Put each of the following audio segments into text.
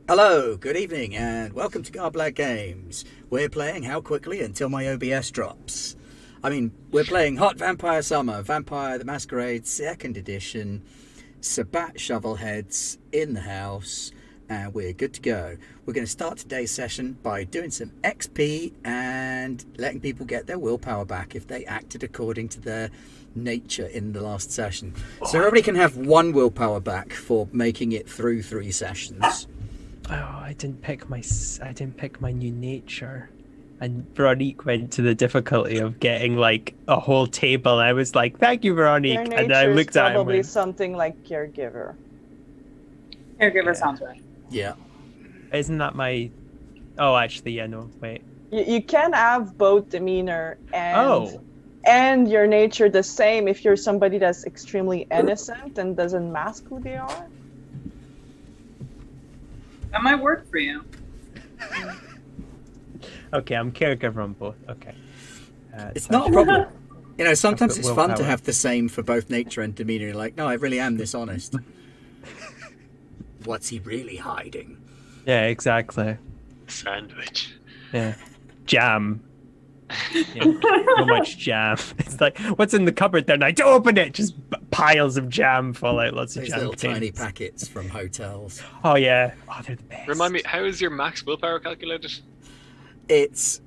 Hello, good evening, and welcome to Garblag Games. We're playing How Quickly Until My OBS Drops. We're playing Hot Vampire Summer, Vampire the Masquerade 2nd Edition, Sabat Shovelheads in the house, and we're good to go. We're going to start today's session by doing some XP and letting people get their willpower back if they acted according to their nature in the last session. So everybody can have 1 willpower back for making it through 3 sessions. Oh, I didn't pick my new nature, and Veronique went to the difficulty of getting like a whole table. I was like, "Thank you, Veronique," Your and nature then I is looked at him. probably And something like caregiver. Caregiver sounds right. Yeah. isn't that my? Oh, actually, yeah, no, wait. You can have both demeanor and your nature the same if you're somebody that's extremely innocent and doesn't mask who they are. That might work for you. Okay, I'm caregiver on both. Okay. It's not a problem. You know, sometimes it's fun to willpower. have the same for both nature and demeanor. You're like, no, I really am this honest. What's he really hiding? Yeah, exactly. Sandwich. Yeah, jam. Yeah, so much jam. It's like, what's in the cupboard there? Don't open it. Just piles of jam fall out. Lots of Those jam. little tiny packets. packets from hotels. Oh yeah. Oh, they're the best. Remind me, how is your max willpower calculated?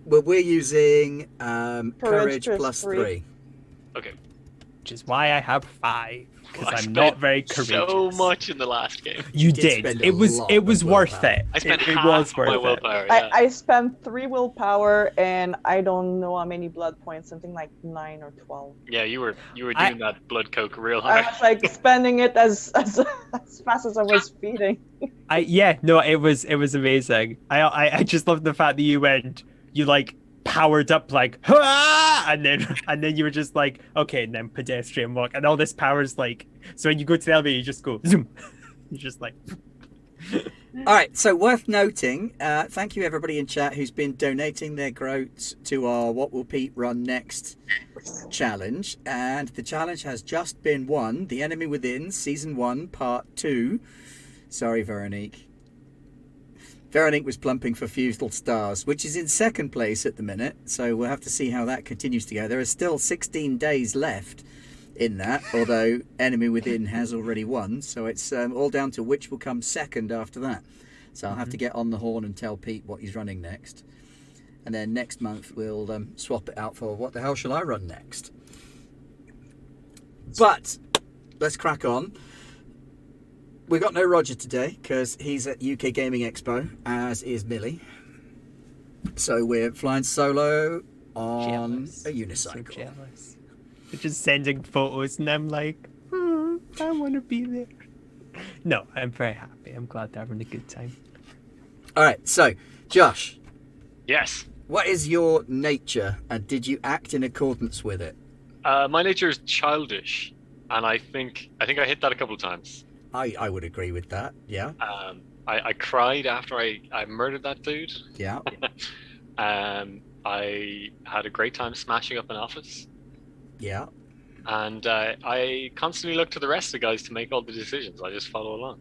We're using courage plus 3. Okay. Which is why I have 5, because Well, I I'm spent not very courageous. so much in the last game. You did did. spend a It was lot it was of worth willpower. it. I spent it half was of worth my it. willpower. Yeah. I spent 3 willpower and I don't know how many blood points, something like 9 or 12. Yeah, you were doing I- that blood coke real I hard. was like spending it as fast as I was feeding. It was amazing. I just love the fact that you like powered up like "Hurrah!" and then you were just like, okay, and then pedestrian walk, and all this power's like, so when you go to the elevator you just go zoom. You're just like All right, so worth noting, thank you everybody in chat who's been donating their groats to our What Will Pete Run Next challenge. And the challenge has just been won. The Enemy Within, Season 1, Part 2. Sorry, Veronique. Veronique was plumping for Fusel Stars, which is in 2nd place at the minute. So we'll have to see how that continues to go. There are still 16 days left in that, although Enemy Within has already won. So it's all down to which will come 2nd after that. So I'll have to get on the horn and tell Pete what he's running next. And then next month we'll swap it out for what the hell shall I run next. But let's crack on. We've got no Roger today because he's at UK Gaming Expo, as is Millie. So we're flying solo on jealous. a So unicycle. jealous. They're just sending photos and I'm like, I want to be there. No, I'm very happy. I'm glad they're having a good time. All right, so Josh, Yes. what is your nature and did you act in accordance with it? My nature is childish, and I think I hit that a couple of times. I would agree with that. Yeah. I cried after I murdered that dude. Yeah. I had a great time smashing up an office. Yeah. And I constantly look to the rest of the guys to make all the decisions. I just follow along.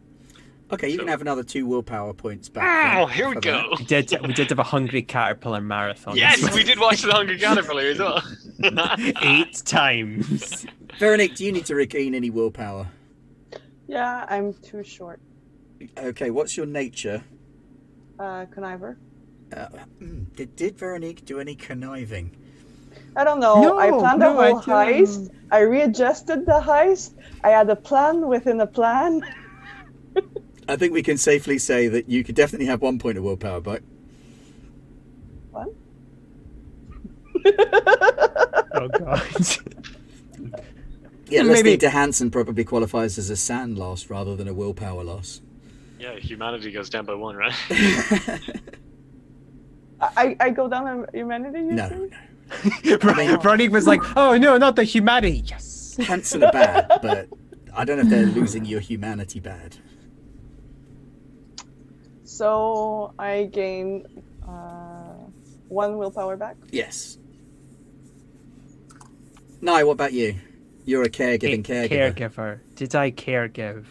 Okay, you So- can have another 2 willpower points back. Oh, here we for go. We did have a Hungry Caterpillar marathon. Yes, we did watch the Hungry Caterpillar as well. 8 times. that. Veronique, do you need to regain any willpower? Yeah, I'm too short. Okay, what's your nature? Conniver. Did Veronique do any conniving? I don't know. I planned the I whole heist. didn't. I readjusted the heist. I had a plan within a plan. I think we can safely say that you could definitely have 1 point of willpower back. What? Oh god. Yeah, Maybe- listening to Hansen probably qualifies as a sand loss rather than a willpower loss. Yeah, humanity goes down by 1, right? I go down on humanity, you No, think? no. Veronique was like, oh no, not the humanity. Yes. Hansen are bad, but I don't know if they're losing your humanity bad. So I gain 1 willpower back. Yes. Nye, what about you? You're a caregiving caregiver. Caregiver. Did I caregive?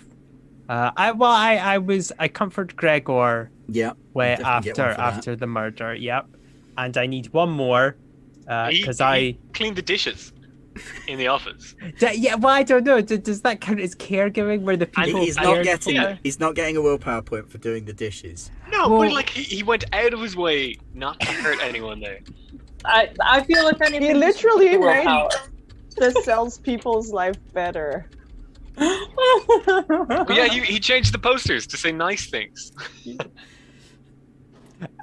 I comforted Gregor Yeah. Where definitely get one for that. after the murder. Yep. And I need one more because He cleaned the dishes in the office. Yeah, well, I don't know. Does that count as caregiving, where the people He's not cared getting. for? He's not getting a willpower point for doing the dishes. No, Well- but like he went out of his way not to hurt anyone there. I feel like I need He to literally use made willpower. the salespeople's life better. But yeah, he changed the posters to say nice things.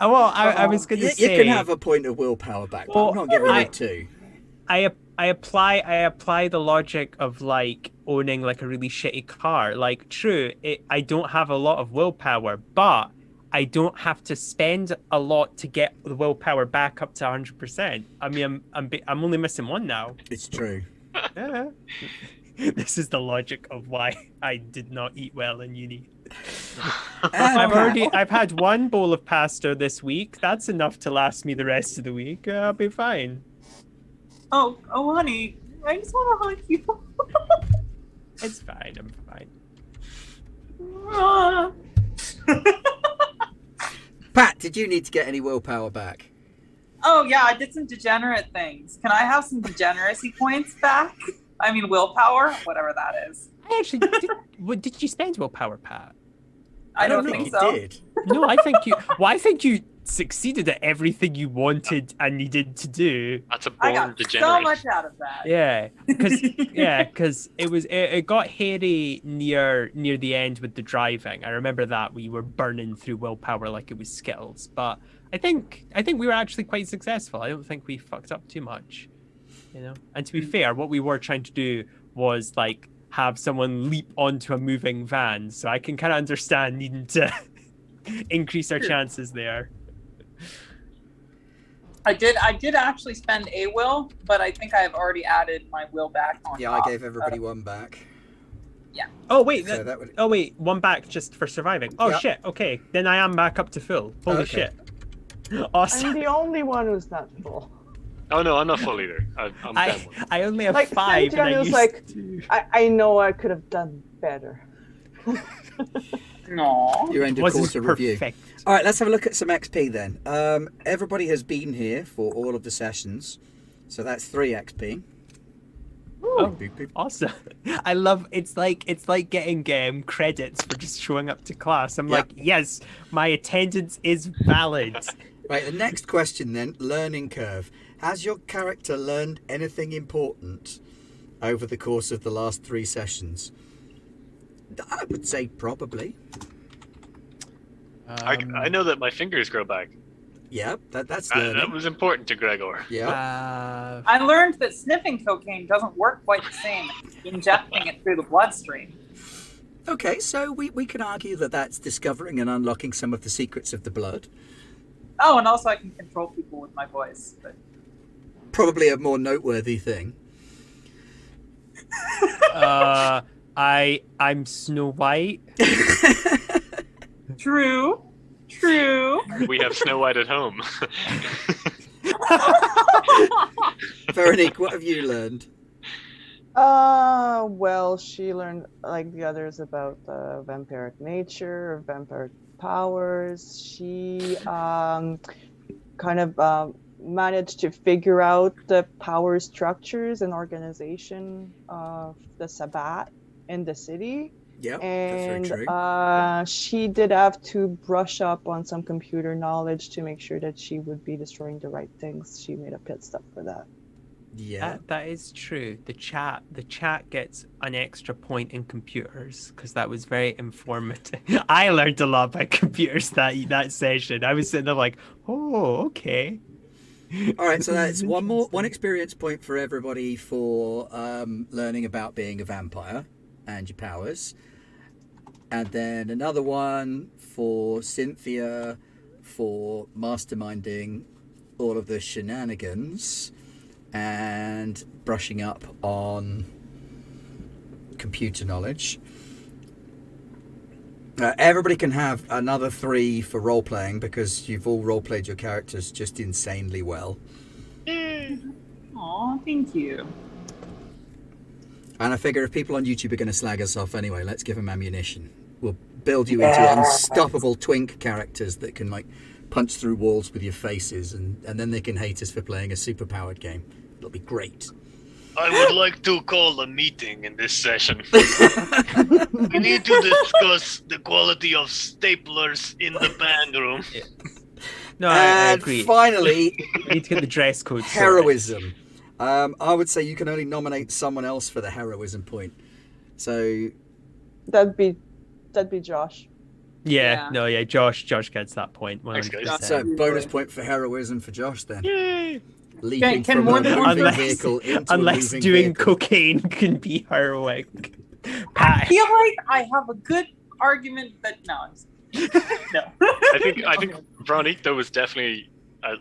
Well, I was going to You say can have a point of willpower back, but I'm not giving you 2. I apply the logic of like owning like a really shitty car. Like, true, I don't have a lot of willpower, but I don't have to spend a lot to get the willpower back up to 100%. I mean, I'm only missing 1 now. It's true. Yeah. This is the logic of why I did not eat well in uni. I've had 1 bowl of pasta this week. That's enough to last me the rest of the week. I'll be fine. Oh, honey, I just want to hug you. It's fine. I'm fine. Pat, did you need to get any willpower back? Oh yeah, I did some degenerate things. Can I have some degeneracy points back? I mean willpower, whatever that is. I actually did you spend willpower, Pat? I don't know think you so. did. No, I think you. Well, I think you succeeded at everything you wanted and needed to do. That's a I born got degenerate. so much out of that. Yeah, because it got hairy near the end with the driving. I remember that we were burning through willpower like it was Skittles, but I think we were actually quite successful. I don't think we fucked up too much, you know. And to be fair, what we were trying to do was like have someone leap onto a moving van, so I can kind of understand needing to increase our chances there. I did actually spend a will, but I think I've already added my will back on Yeah, I top. gave everybody 1 back. Oh wait, So that would. oh wait, 1 back just for surviving. Oh Yep. shit. Okay, then I am back up to full. Holy Okay. shit. Awesome. I'm the only one who's not full. Oh no, I'm not full either. I'm down one. I only have Like, 5 and Sinthia I was used like- to. I know I could have done better. No. Your end of Wasn't quarter review. perfect. All right, let's have a look at some XP then. Everybody has been here for all of the sessions, so that's 3 XP. Oh, Boop, boop. awesome. I love it's like getting credits for just showing up to class. I'm Yep. like, yes, my attendance is valid. Right, the next question then, learning curve. Has your character learned anything important over the course of the last 3 sessions? I would say probably. I know that my fingers grow back. Yeah, that's That learning. was important to Gregor. Yeah. I learned that sniffing cocaine doesn't work quite the same as injecting it through the bloodstream. Okay, so we can argue that that's discovering and unlocking some of the secrets of the blood. Oh, and also I can control people with my voice. But... Probably a more noteworthy thing. I'm Snow White. True. We have Snow White at home. Veronique, what have you learned? Well, she learned, like the others, about the vampiric nature, vampiric powers. She kind of managed to figure out the power structures and organization of the Sabbat in the city. Yeah, And that's very true. she did have to brush up on some computer knowledge to make sure that she would be destroying the right things. She made a pit stop for that. Yeah. That is true. The chat gets an extra point in computers because that was very informative. I learned a lot about computers that session. I was sitting there like, oh, okay. All right, so This is that's one interesting. experience point for everybody for learning about being a vampire and your powers, and then another one for Sinthia for masterminding all of the shenanigans and brushing up on computer knowledge. Everybody can have another 3 for role playing because you've all role played your characters just insanely well. Aw, thank you. And I figure if people on YouTube are going to slag us off anyway, let's give them ammunition will build you into unstoppable twink characters that can like punch through walls with your faces, and then they can hate us for playing a superpowered game. It'll be great. I would like to call a meeting in this session. We need to discuss the quality of staplers in the band room. No, I And agree. finally, We need to get the dress code sorted. heroism. I would say you can only nominate someone else for the heroism point. So That'd be Josh. Yeah, no, yeah, Josh gets that point. Thanks, guys. 100%. so bonus point for heroism for Josh then. Yay! Leaping Can from more a than moving one- vehicle into a Unless moving doing vehicle. cocaine can be heroic. I Pat, feel like I have a good argument that no, no. I think Veronique though was definitely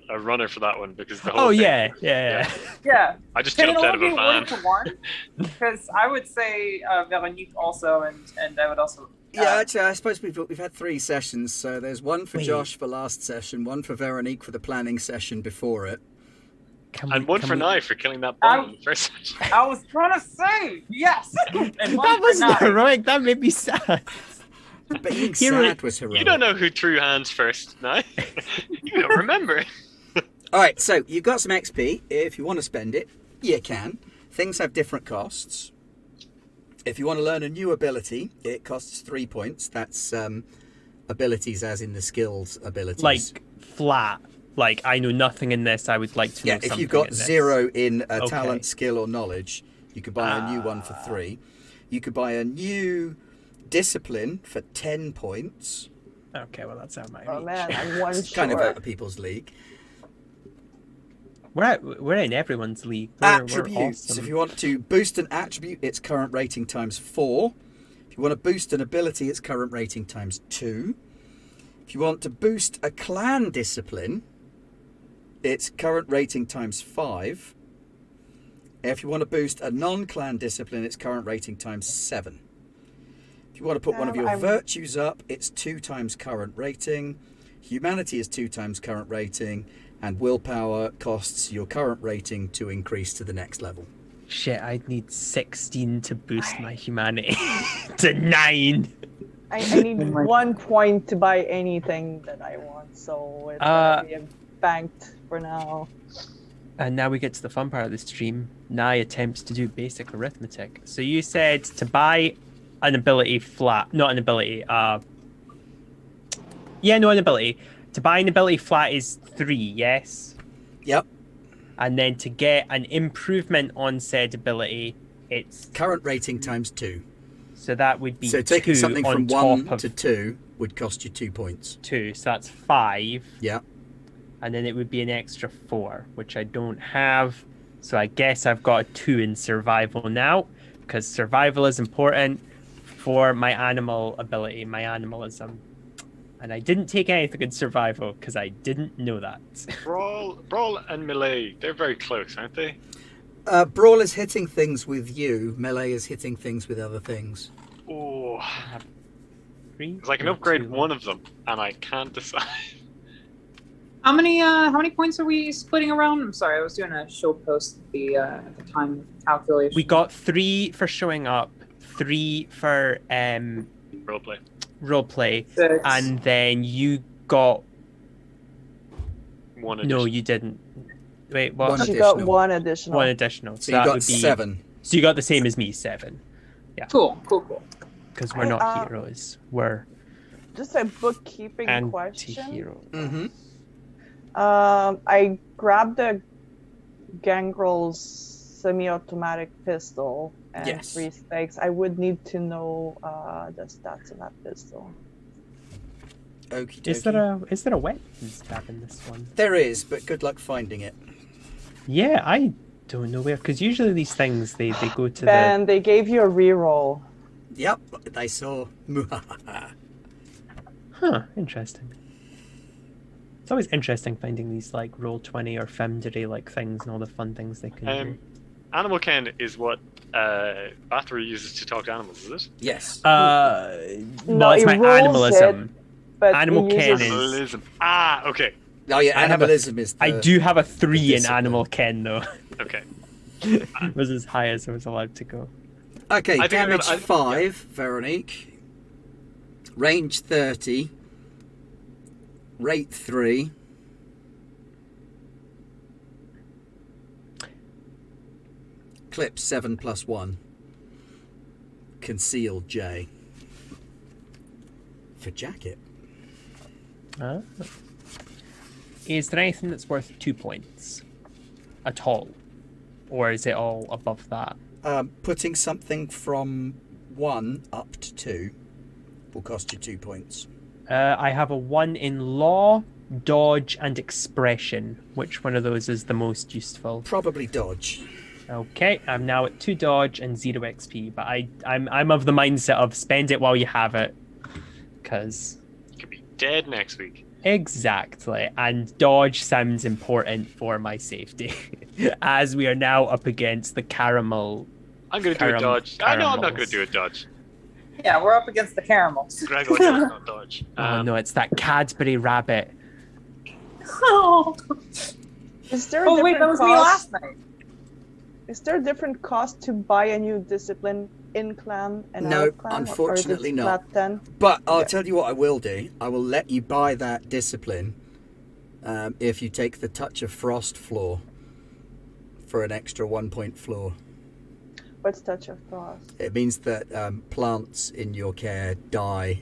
a runner for that one because the whole oh thing, yeah. Yeah. I just Can it jumped out only of be a one van. to one? Because I would say Veronique also, and I would also. Yeah, actually, I suppose we've had 3 sessions. So there's one for Wait. Josh for last session, one for Veronique for the planning session before it. And one for Nye for killing that I- bomb in the first session. I was trying to say yes. And That one for wasn't Nye. heroic. That made me sad. But being Hero- sad was heroic. You don't know who threw hands first, Nye. You don't remember. All right, so you've got some XP. If you want to spend it, you can. Things have different costs. If you want to learn a new ability, it costs 3 points. That's abilities as in the skills abilities. Like flat. Like I know nothing in this. I would like to know yeah, if something you've got in this. 0 in a Okay. talent, skill, or knowledge, you could buy a new one for 3. You could buy a new discipline for 10 points. Okay, well that's out of my Oh reach. man, I'm one It's kind of short. out of people's league. We're in everyone's league. We're Attributes. awesome. If you want to boost an attribute, its current rating times 4. If you want to boost an ability, its current rating times 2. If you want to boost a clan discipline, its current rating times 5. If you want to boost a non-clan discipline, its current rating times 7. If you want to put one of your virtues up, it's 2 times current rating. Humanity is 2 times current rating. And willpower costs your current rating to increase to the next level. Shit, I'd need 16 to boost my humanity to 9. I need 1 point to buy anything that I want, so it's gonna be banked for now. And now we get to the fun part of the stream. Nye attempts to do basic arithmetic. So you said to buy an ability flat, not an ability. An ability. To buy an ability flat is 3, yes? Yep. And then to get an improvement on said ability, it's... Current rating times 2. So that would be So taking 2 something on from top 1 of to 2 would cost you 2 points. 2. So that's 5. Yeah. And then it would be an extra 4, which I don't have. So I guess I've got a 2 in survival now, because survival is important for my animal ability, my animalism. And I didn't take anything in survival because I didn't know that. Brawl and melee, they're very close, aren't they? Brawl is hitting things with you. Melee is hitting things with other things. Oh, 3? because I can upgrade one of them, and I can't decide. How many points are we splitting around? I'm sorry, I was doing a show post at the time calculation. We got 3 for showing up, 3 for Roleplay. roleplay, 6. and then you got... One No, additional. you didn't. Wait, what? One She additional. got 1 additional. 1 additional. So you that got would be 7. So you got the same as me, 7. Cool. Because we're not heroes. We're Just a bookkeeping question. anti-heroes. Mm-hmm. I grabbed the Gangrel's semi-automatic pistol and Yes. 3 stakes. I would need to know the stats of that pistol. Okie dokie. Is there a weapons tab in this one? There is, but good luck finding it. Yeah, I don't know where, because usually these things they go to Ben, they gave you a reroll. Yep, I saw. Interesting. It's always interesting finding these like Roll20 or Femdary like things and all the fun things they can do. Animal Ken is what Bathory uses to talk to animals, is it? Yes. Well, No, it's it my rolls animalism. But Animal he Ken uses- is- Animalism. Ah, okay. Oh yeah, I have a- animalism is. I do have a 3 in discipline. Animal Ken though. Okay. It was as high as I was allowed to go. Okay, I think I'm damage gonna- 5, Veronique. Range 30. Rate 3. Clip 7+1. Concealed J. For jacket. Is there anything that's worth 2 points at all? Or is it all above that? Putting something from 1 up to 2 will cost you 2 points. I have a 1 in law, dodge, and expression. Which one of those is the most useful? Probably dodge. Okay, I'm now at 2 dodge and 0 XP, but I'm of the mindset of spend it while you have it. Because... You could be dead next week. Exactly, and dodge sounds important for my safety, as we are now up against the caramel. I'm going to do a dodge. I know I'm not going to do a dodge. Yeah, we're up against the caramels. Gregor does not dodge. Oh no, it's that Cadbury rabbit. Oh, Is there a wait, that different was me cost? last night. Is there a different cost to buy a new discipline in clan and No, out of clan? unfortunately or is it not. flat 10? But I'll tell you what I will do. I will let you buy that discipline if you take the Touch of Frost floor for an extra 1 point floor. What's Touch of Frost? It means that plants in your care die.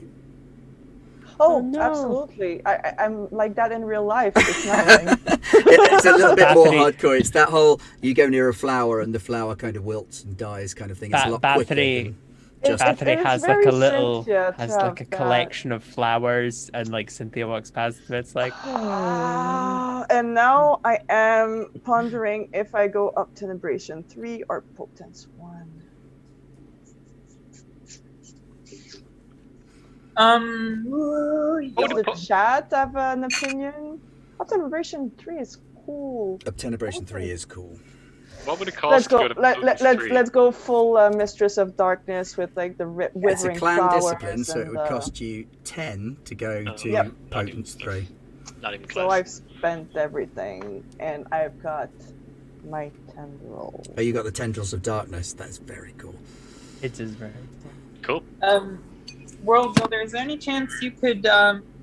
Oh, no. absolutely. I'm like that in real life. It's nothing. It's a little bit more Bathory. hardcore. It's that whole, you go near a flower and the flower kind of wilts and dies kind of thing. It's a lot quicker Bathory than just... Bathory it's has like very a little, Sinthia to has have like a that. collection of flowers, and like Sinthia walks past it. It's like, And now I am pondering if I go up to Liberation 3 or Potence 1. Oh, Does the the po- chat have an opinion? Up to Liberation 3 is cool. Obtenebration 3 is cool. What would it Let's cost go. to go to Let's go full Mistress of Darkness with like the It's a withering clan flowers. discipline, so it and, would cost you 10 to go to Yep. Potence 3. Not even close. So I've spent everything, and I've got my tendril. Oh, you got the Tendrils of Darkness. That's very cool. it is very. Cool. World Builder, is there any chance you could,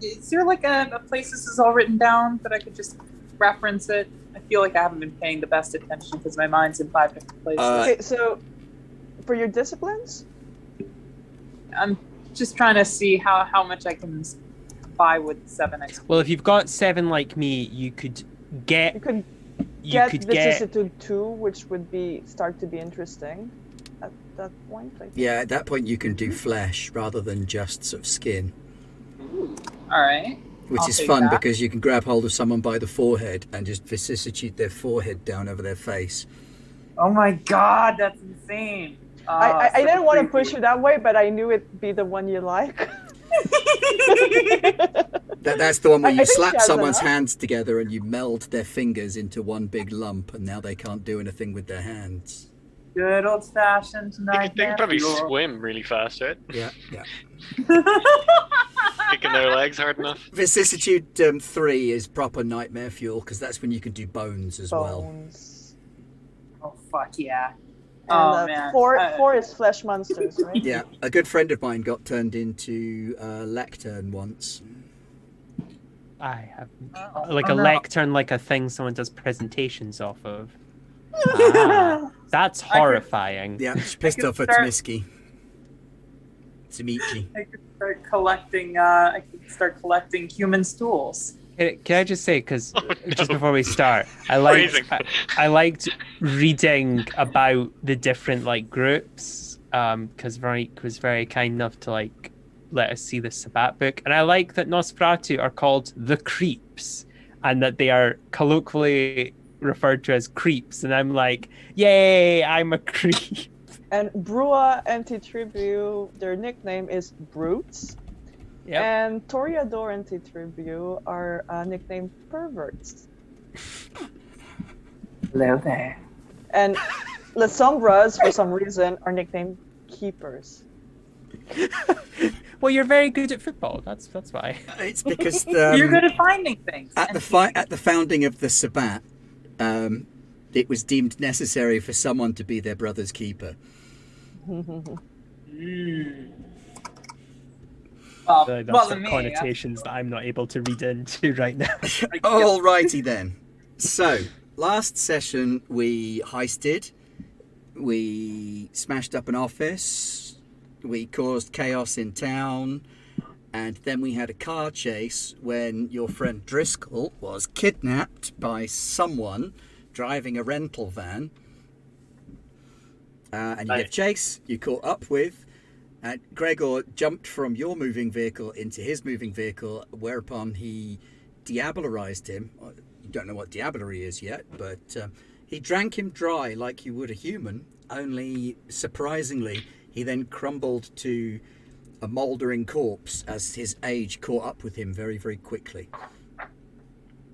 is there like a place this is all written down that I could just reference it? I feel like I haven't been paying the best attention because my mind's in 5 different places. Okay, so for your disciplines, I'm just trying to see how much I can buy with 7 XP. Well, if you've got 7 like me, you could get. you could You get could get. Vicissitude 2, which would start to be interesting at that point. I think. Yeah, at that point you can do flesh rather than just sort of skin, All right. which I'll is take fun that. because you can grab hold of someone by the forehead and just vicissitude their forehead down over their face. Oh my god, that's insane. I So didn't want to creepy. push you that way, but I knew it'd be the one you like. That's the one where I you think slap she has someone's enough. hands together and you meld their fingers into one big lump, and now they can't do anything with their hands. Good old fashioned They can probably fuel. swim really fast, right? Yeah, yeah. Kicking their legs hard enough. Vicissitude 3 is proper nightmare fuel because that's when you can do bones as well. Bones. Oh fuck yeah. And Oh man. four is flesh monsters, right? Yeah, a good friend of mine got turned into a lectern once. I have Oh, like oh a no. lectern, like a thing someone does presentations off of. Ah, that's horrifying. Yeah, she pissed could off at start- Tmiski. Tsumichi. I could start collecting. I could start collecting human stools. Can I just say, because Oh, no. just before we start, Phrasing. I liked reading about the different like groups, because Veronique was very kind enough to like let us see the Sabbat book, and I like that Nosferatu are called the Creeps, and that they are colloquially referred to as creeps, and I'm like, yay, I'm a creep. And Brua and Titribu, their nickname is Brutes. Yep. And Toreador and Titribu are nicknamed Perverts. Hello there. And La Sombras, for some reason, are nicknamed Keepers. Well, you're very good at football. That's why. It's because You're good at finding things. at the founding of the Sabbat, it was deemed necessary for someone to be their brother's keeper. Mm. Well, Like, well, that's me, connotations that I'm not able to read into right now. Alrighty then. So, last session we heisted, we smashed up an office, we caused chaos in town, and then we had a car chase when your friend Driscoll was kidnapped by someone driving a rental van. And you gave chase, you caught up with, and Gregor jumped from your moving vehicle into his moving vehicle, whereupon he diablerized him. You don't know what diablery is yet, but he drank him dry like you would a human, only surprisingly, he then crumbled to a mouldering corpse as his age caught up with him very, very quickly.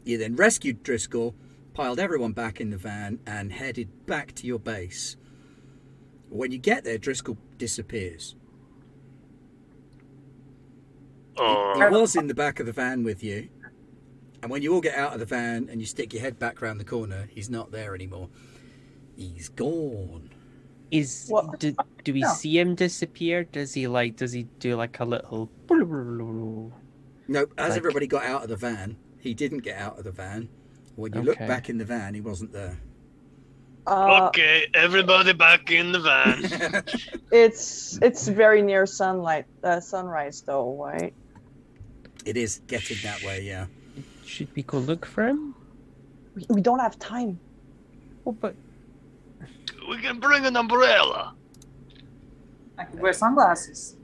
You then rescued Driscoll, piled everyone back in the van, and headed back to your base. When you get there, Driscoll disappears. He was in the back of the van with you, and when you all get out of the van and you stick your head back round the corner, he's not there anymore. He's gone. Do we see him disappear? Does he do like a little? No, as everybody got out of the van, he didn't get out of the van. When you look back in the van, he wasn't there. Okay, everybody back in the van. It's very near sunrise though, right? It is getting that way, yeah. Should we go look for him? We don't have time. Oh, but We can bring an umbrella. I could wear sunglasses.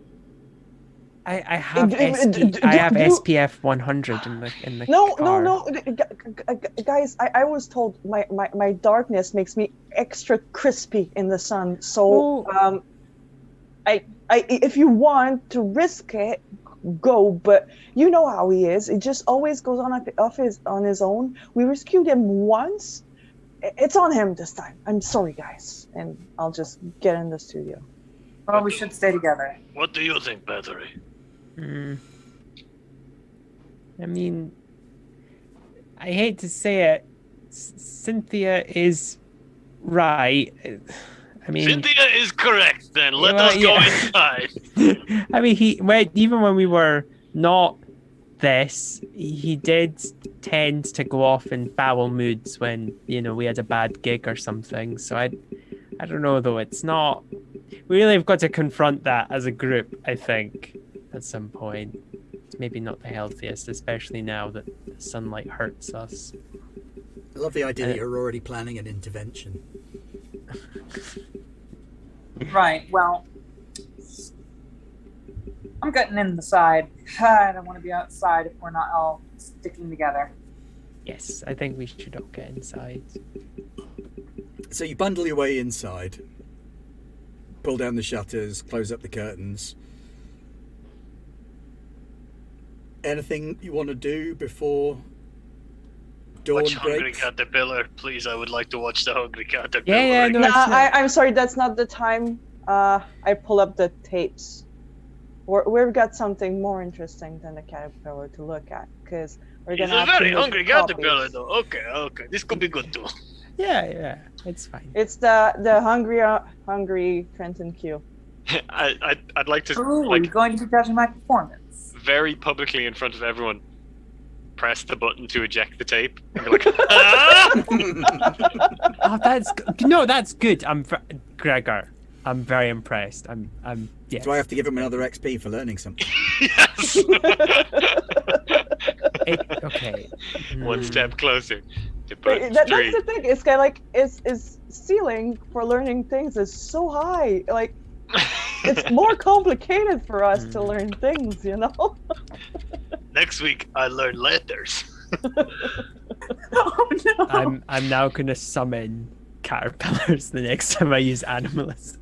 I have SPF 100 in the car. No, guys. I was told my darkness makes me extra crispy in the sun. So if you want to risk it, go. But you know how he is. It just always goes on his own. We rescued him once. It's on him this time. I'm sorry, guys, and I'll just get in the studio. Well, we should stay together. What do you think, Bathory? I mean, I hate to say it, Sinthia is right. I mean, Sinthia is correct. Then let us go inside. I mean, even when we were not this, he did tend to go off in foul moods when we had a bad gig or something. So I don't know though. It's not. We really have got to confront that as a group. I think at some point. It's maybe not the healthiest, especially now that the sunlight hurts us. I love the idea that you're already planning an intervention. Right, well, I'm getting in the side. I don't want to be outside if we're not all sticking together. Yes, I think we should all get inside. So you bundle your way inside, pull down the shutters, close up the curtains. Anything you want to do before dawn Watch Hungry breaks? Caterpillar, please. I would like to watch the Hungry Caterpillar. Yeah, no, I'm sorry, that's not the time. I pull up the tapes. We've got something more interesting than the caterpillar to look at, because we're He's gonna. a very hungry caterpillar, though. Okay, this could be good too. Yeah, it's fine. It's the hungry Trenton Q. I'd like to Ooh, are you going to be judging my performance? Very publicly in front of everyone, press the button to eject the tape. And be like, ah! Oh, that's good. Gregor. I'm very impressed. Yes. Do I have to give him another XP for learning something? Yes. Okay. One step closer to That's the thing. It's kind of like his ceiling for learning things is so high. Like it's more complicated for us to learn things, Next week, I learn letters. Oh no! I'm now gonna summon caterpillars the next time I use animalist.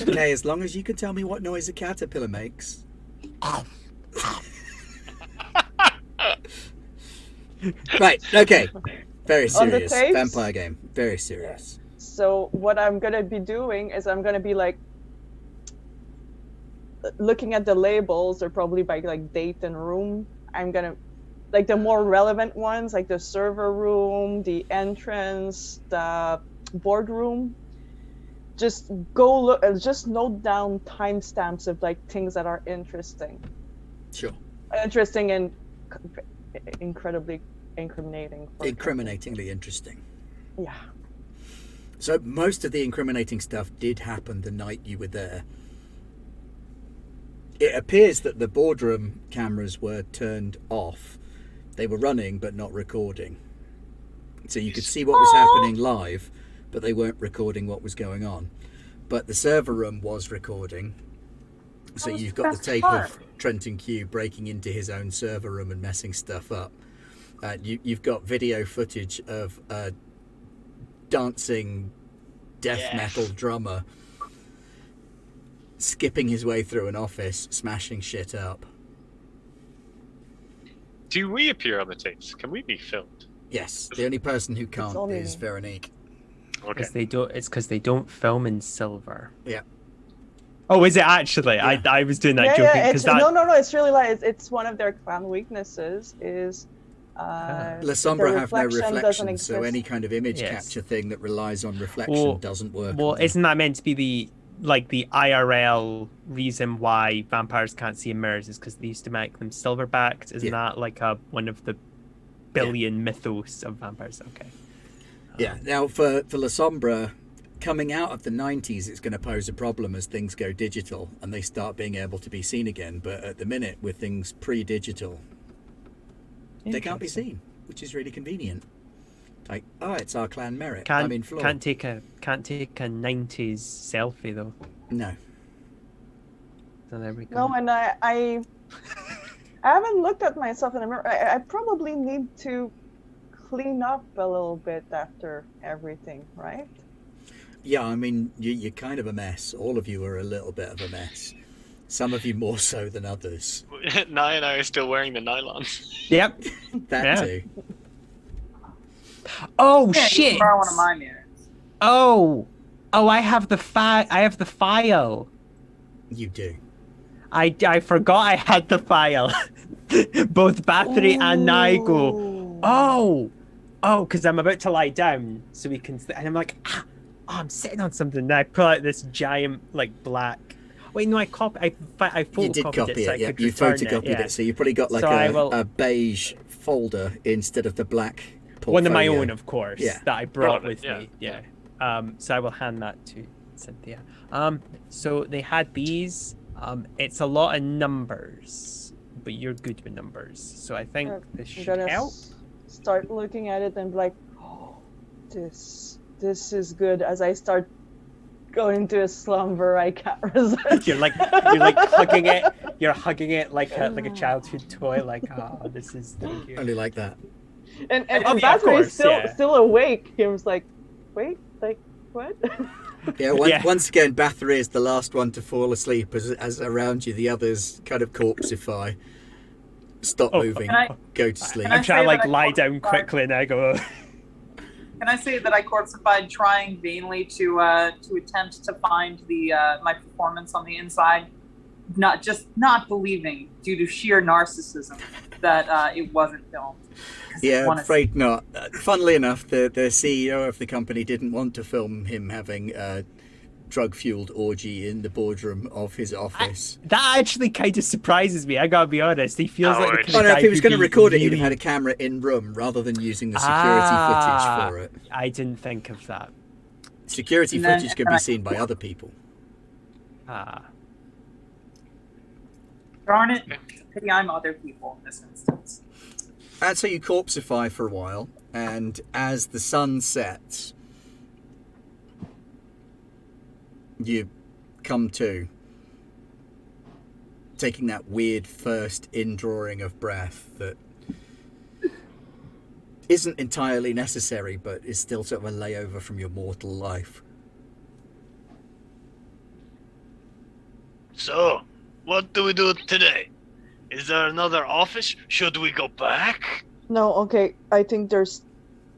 Okay, as long as you can tell me what noise a caterpillar makes. Right, okay. Very serious. tapes? Vampire game. Very serious. So what I'm gonna be doing is I'm gonna be like looking at the labels, or probably by like date and room. I'm gonna like the more relevant ones, like the server room, the entrance, the boardroom. Just go look, just note down timestamps of like things that are interesting. Sure. Interesting and incredibly incriminating. For Incriminatingly interesting. Yeah. So most of the incriminating stuff did happen the night you were there. It appears that the boardroom cameras were turned off. They were running but not recording. So you could see what was happening live, but they weren't recording what was going on. But the server room was recording. So That was you've the got the best tape part. of Trenton Q breaking into his own server room and messing stuff up. You've got video footage of a dancing death metal drummer skipping his way through an office, smashing shit up. Do we appear on the tapes? Can we be filmed? Yes, the only person who can't only is me. Veronique. Okay. It's because they don't film in silver. Yeah. Oh, is it actually? Yeah. I was doing that Yeah, joking yeah. because It's, that. no. It's really like it's one of their clan weaknesses is. La the Sombra have no doesn't reflection, exist. so any kind of image Yes. capture thing that relies on reflection Well- doesn't work. Well, on them. isn't that meant to be the IRL reason why vampires can't see in mirrors is because they used to make them silver-backed? Isn't that like one of the billion mythos of vampires? Okay. Yeah. Now, for La Sombra, coming out of the 90s, it's going to pose a problem as things go digital and they start being able to be seen again. But at the minute, with things pre-digital, they can't be seen, which is really convenient. Like, oh, it's our clan merit. I'm in floor. Can't take a 90s selfie though. No. So there we go. No, and I haven't looked at myself in the mirror. I probably need to clean up a little bit after everything, right? Yeah, I mean, you're kind of a mess. All of you are a little bit of a mess. Some of you more so than others. Nye and I are still wearing the nylons. Yep. That Yeah. too. Oh Yeah, you shit. can borrow one of my mirrors. Oh, I have the file. You do. I forgot I had the file. Both Bathory and Naigo. Ooh. Oh, because I'm about to lie down so we can. And I'm like, I'm sitting on something. And I pull out this giant like black. Wait, no, I photocopied You did copy it. So it, yeah. I could You return photocopied yeah. it, so you probably got like So I will- a beige folder instead of the black portfolio. One of my own, of course, Yeah. that I brought Got it, with yeah, me. Yeah. So I will hand that to Sinthia. So they had these. It's a lot of numbers, but you're good with numbers, so I think this I'm should gonna help. start looking at it and be like, oh, this is good. As I start going into a slumber, I can't resist. You're like hugging it. You're hugging it like a childhood toy. Like, oh, this is thank you. Only like that. and Oh, yeah, of Bathory course, is still yeah. still awake. He was like, wait, like what? Yeah, Yeah. Once again, Bathory is the last one to fall asleep as around you the others kind of corpsify, stop moving, Can I- go to sleep. Can I I'm trying to say like that I lie caught down the vibe? quickly and I go. Can I say that I corpsified trying vainly to attempt to find the my performance on the inside, not believing due to sheer narcissism that it wasn't filmed. 'Cause I Yeah, I'm wanna- afraid not. Funnily enough, the CEO of the company didn't want to film him having a drug-fueled orgy in the boardroom of his office. That actually kind of surprises me. I gotta be honest. He feels like the Howard. kind Oh of no, guy if he was who'd going to be record it, he'd have really- had a camera in room rather than using the security footage for it. I didn't think of that. Security And then- footage can and be I- seen by other people. Darn it! Pity I'm other people in this instance. And so you corpsify for a while, and as the sun sets, you come to, taking that weird first indrawing of breath that isn't entirely necessary, but is still sort of a layover from your mortal life. So, what do we do today? Is there another office? Should we go back? No, okay. I think there's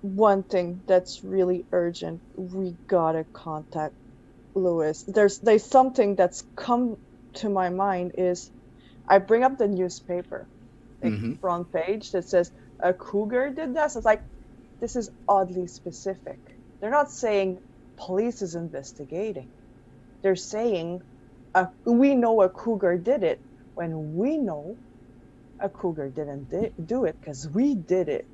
one thing that's really urgent. We gotta contact Lewis. There's something that's come to my mind is I bring up the newspaper, like Mhm. front page that says a cougar did this. It's like this is oddly specific. They're not saying police is investigating. They're saying we know a cougar did it when we know a cougar didn't do it because we did it.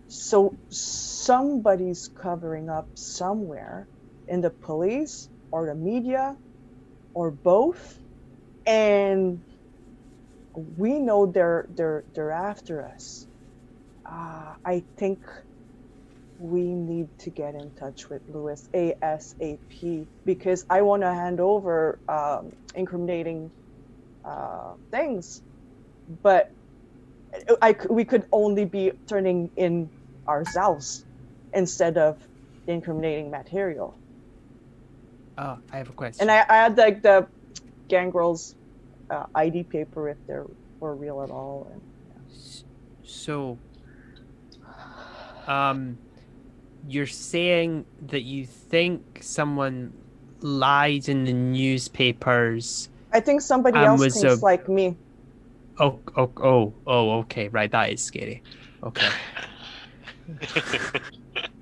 So somebody's covering up somewhere in the police or the media or both, and we know they're after us. I think we need to get in touch with Lewis ASAP because I want to hand over incriminating things, but we could only be turning in ourselves instead of incriminating material. Oh, I have a question. And I had like the gangrels ID paper if they were real at all. And, So, you're saying that you think someone lied in the newspapers. I think somebody else thinks like me. Oh, okay, right, that is scary. Okay.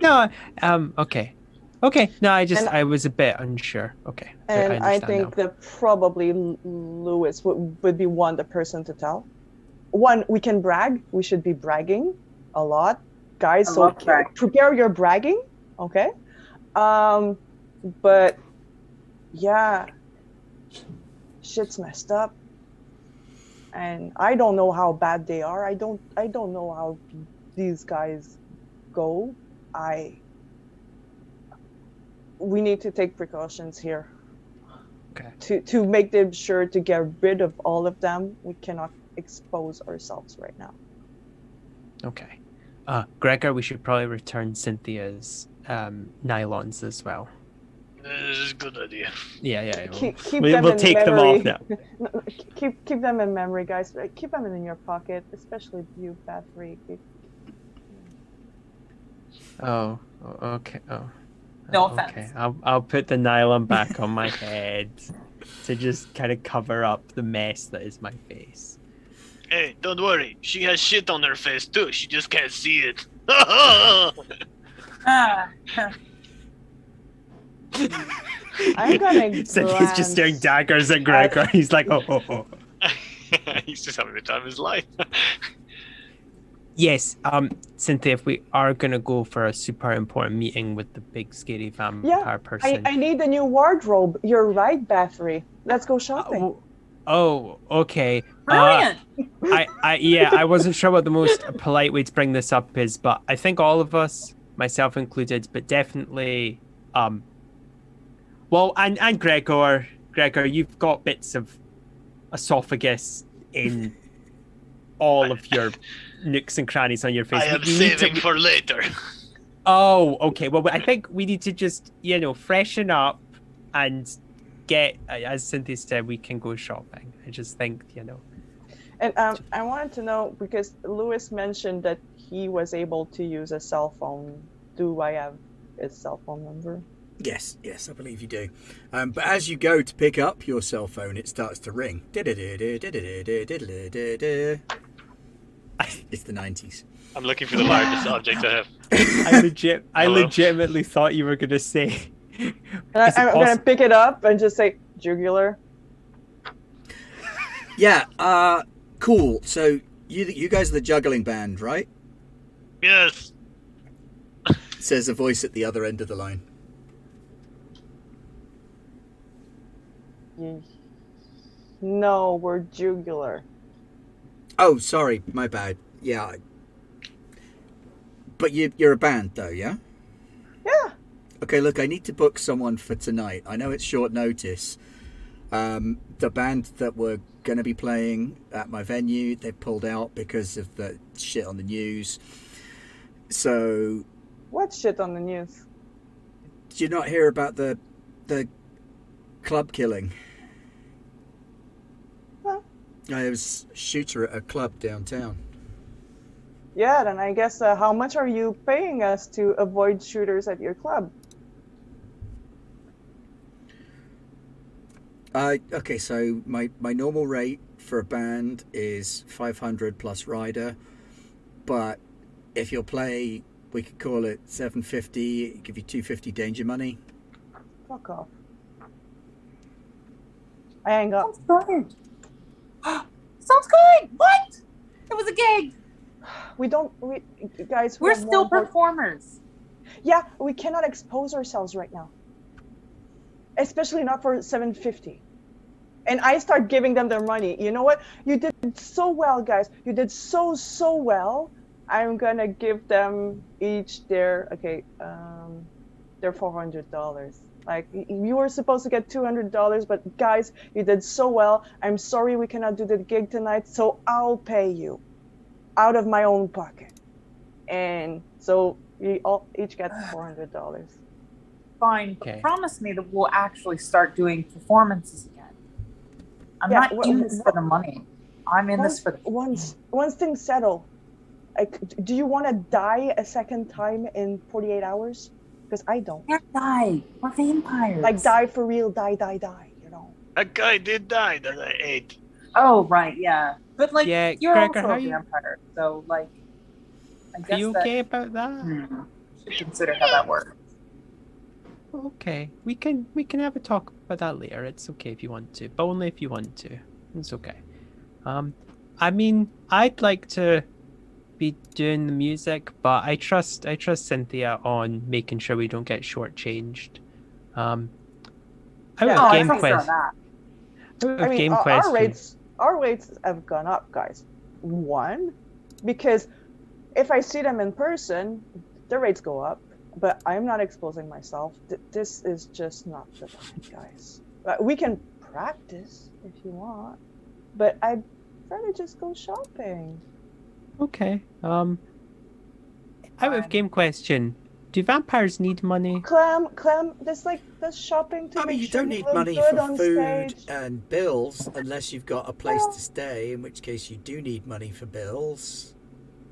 No, okay. No, I was a bit unsure. Okay. And I think now. that probably Lewis would be the person to tell. One, we can brag. We should be bragging a lot, guys. So prepare your bragging, okay? But yeah, shit's messed up, and I don't know how bad they are. I don't know how these guys go. We need to take precautions here. Okay. To make them sure to get rid of all of them. We cannot expose ourselves right now. Okay. Gregor, we should probably return Cynthia's nylons as well. This is a good idea. Yeah. We'll take them off now. Keep them in memory, guys. Keep them in your pocket, especially you, Bathory. Oh, okay. Oh. No offense. Okay, I'll put the nylon back on my head to just kind of cover up the mess that is my face. Hey, don't worry. She has shit on her face too. She just can't see it. I'm gonna He's just staring daggers at Gregor. He's like, oh. He's just having the time of his life. Yes, Sinthia, if we are gonna go for a super important meeting with the big scary vampire person. I need a new wardrobe. You're right, Bathory. Let's go shopping. Oh, okay. Brilliant. I wasn't sure what the most polite way to bring this up is, but I think all of us, myself included, but definitely, well, and Gregor, you've got bits of esophagus in all of your nooks and crannies on your face. I am saving for later. Oh, okay. Well, I think we need to just, freshen up and get, as Cynthia said, we can go shopping. I just think, And I wanted to know, because Lewis mentioned that he was able to use a cell phone. Do I have his cell phone number? Yes, I believe you do. But as you go to pick up your cell phone, it starts to ring. It's the 90s. I'm looking for the largest object I have. I legitimately thought you were going to say... I'm going to pick it up and just say, Jugular. Yeah, cool. So you guys are the juggling band, right? Yes. Says a voice at the other end of the line. No, we're Jugular. Oh, sorry, my bad. Yeah. But you're a band, though, yeah? Yeah. Okay, look, I need to book someone for tonight. I know it's short notice. The band that were going to be playing at my venue, they pulled out because of the shit on the news. So... What shit on the news? Did you not hear about the club killing? Huh? I was a shooter at a club downtown. Yeah, then I guess how much are you paying us to avoid shooters at your club? Okay, so my normal rate for a band is 500 plus rider, but if you'll play, we could call it 750, give you 250 danger money. Fuck off. I hang up. Sounds good. Sounds good. What? gig. We guys. We We're have more still important- performers. Yeah, we cannot expose ourselves right now, especially not for 750. And I start giving them their money. You know what? You did so well, guys. You did so well. I'm gonna give them each their $400. Like, you were supposed to get $200, but guys, you did so well. I'm sorry we cannot do the gig tonight, so I'll pay you out of my own pocket. And so we all each get $400. Fine, but Okay. promise me that we'll actually start doing performances again. I'm Yeah, not in this for the money. I'm in this for the once things settle. Like, do you want to die a second time in 48 hours? Because I don't. We can't die. We're vampires. Like, die for real, die, you know. That guy did die that I ate. Oh, right, yeah. But, like, Yeah, you're Gregor, also how a you- vampire, so, like, I Are guess you okay about that? should consider how that works. Okay, we can have a talk about that later. It's okay if you want to, but only if you want to. It's okay. I mean, I'd like to be doing the music, but I trust Sinthia on making sure we don't get shortchanged. Out Yeah. of Oh, I game trust her on quest, that. out of game our question. rates have gone up, guys. One, because if I see them in person, the rates go up. But I'm not exposing myself. This is just not the time, guys. We can practice if you want, but I'd rather just go shopping. Okay. Out of game question, do vampires need money? Clem, this shopping to I mean, make you sure don't you need look money good for on food stage. and bills unless you've got a place to stay, in which case you do need money for bills.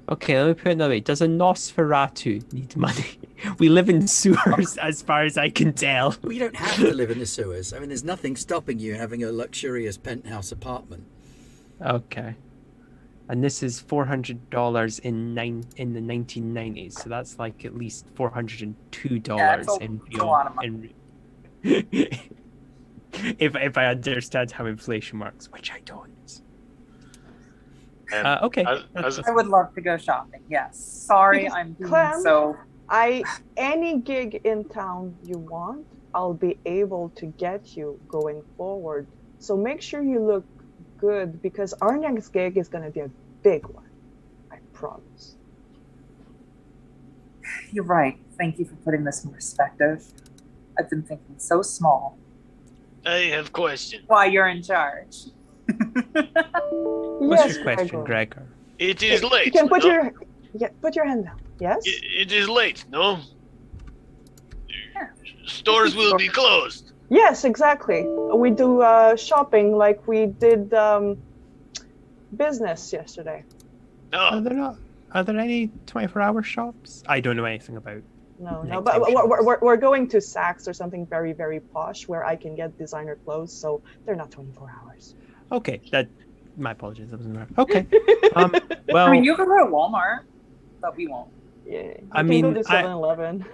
Okay, let me put it another way. Does a Nosferatu need money? We live in sewers, as far as I can tell. Well, you don't have to live in the sewers. I mean, there's nothing stopping you having a luxurious penthouse apartment. Okay. And this is $400 in the 1990s, so that's like at least $402 it's in a lot of money. if I understand how inflation works, which I don't. And Okay. as- I would love to go shopping, yes. Sorry, I'm doing Clem? so. Any gig in town you want, I'll be able to get you going forward. So make sure you look good, because our next gig is going to be a big one. I promise. You're right. Thank you for putting this in perspective. I've been thinking so small. I have question. Why you're in charge. What's your question, Gregor? It is late. You can put no? put your hand down. Yes. It is late, no? Stores will be closed. Yes, exactly. We do shopping like we did business yesterday. Are No, there any 24-hour shops? I don't know anything about. No, Nighttime but shops. we're going to Saks or something very, very posh where I can get designer clothes, so they're not 24 hours. Okay, my apologies. That wasn't right. Okay. Well, I mean, you can go to Walmart, but we won't. Yeah. You I can mean, go to 7-Eleven.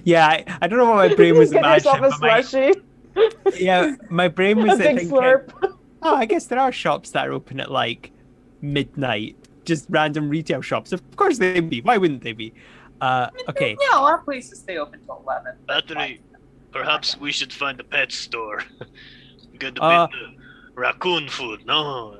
yeah, I don't know what my brain was Get yourself imagining. a But slushie. yeah, my brain was A big thinking, slurp. oh, I guess there are shops that are open at like midnight, just random retail shops. Of course they'd be. Why wouldn't they be? Okay. Yeah, a lot of places stay open till 11. Bathory, perhaps we should find a pet store. Get a bit raccoon food, no?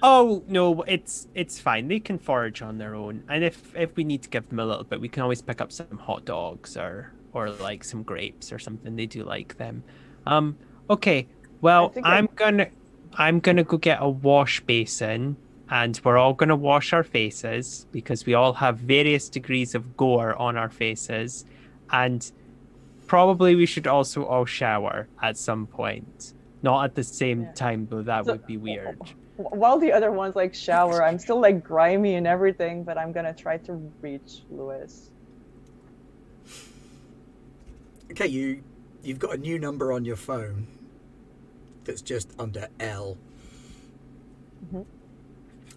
Oh no, it's fine. They can forage on their own, and if we need to give them a little bit, we can always pick up some hot dogs or like some grapes or something. They do like them. Okay. Well, I'm gonna go get a wash basin, and we're all gonna wash our faces because we all have various degrees of gore on our faces, and probably we should also all shower at some point. Not at the same time, though. That would be weird. While the other ones like shower, I'm still like grimy and everything, but I'm gonna try to reach Lewis. Okay, you've got a new number on your phone that's just under L. Mm-hmm.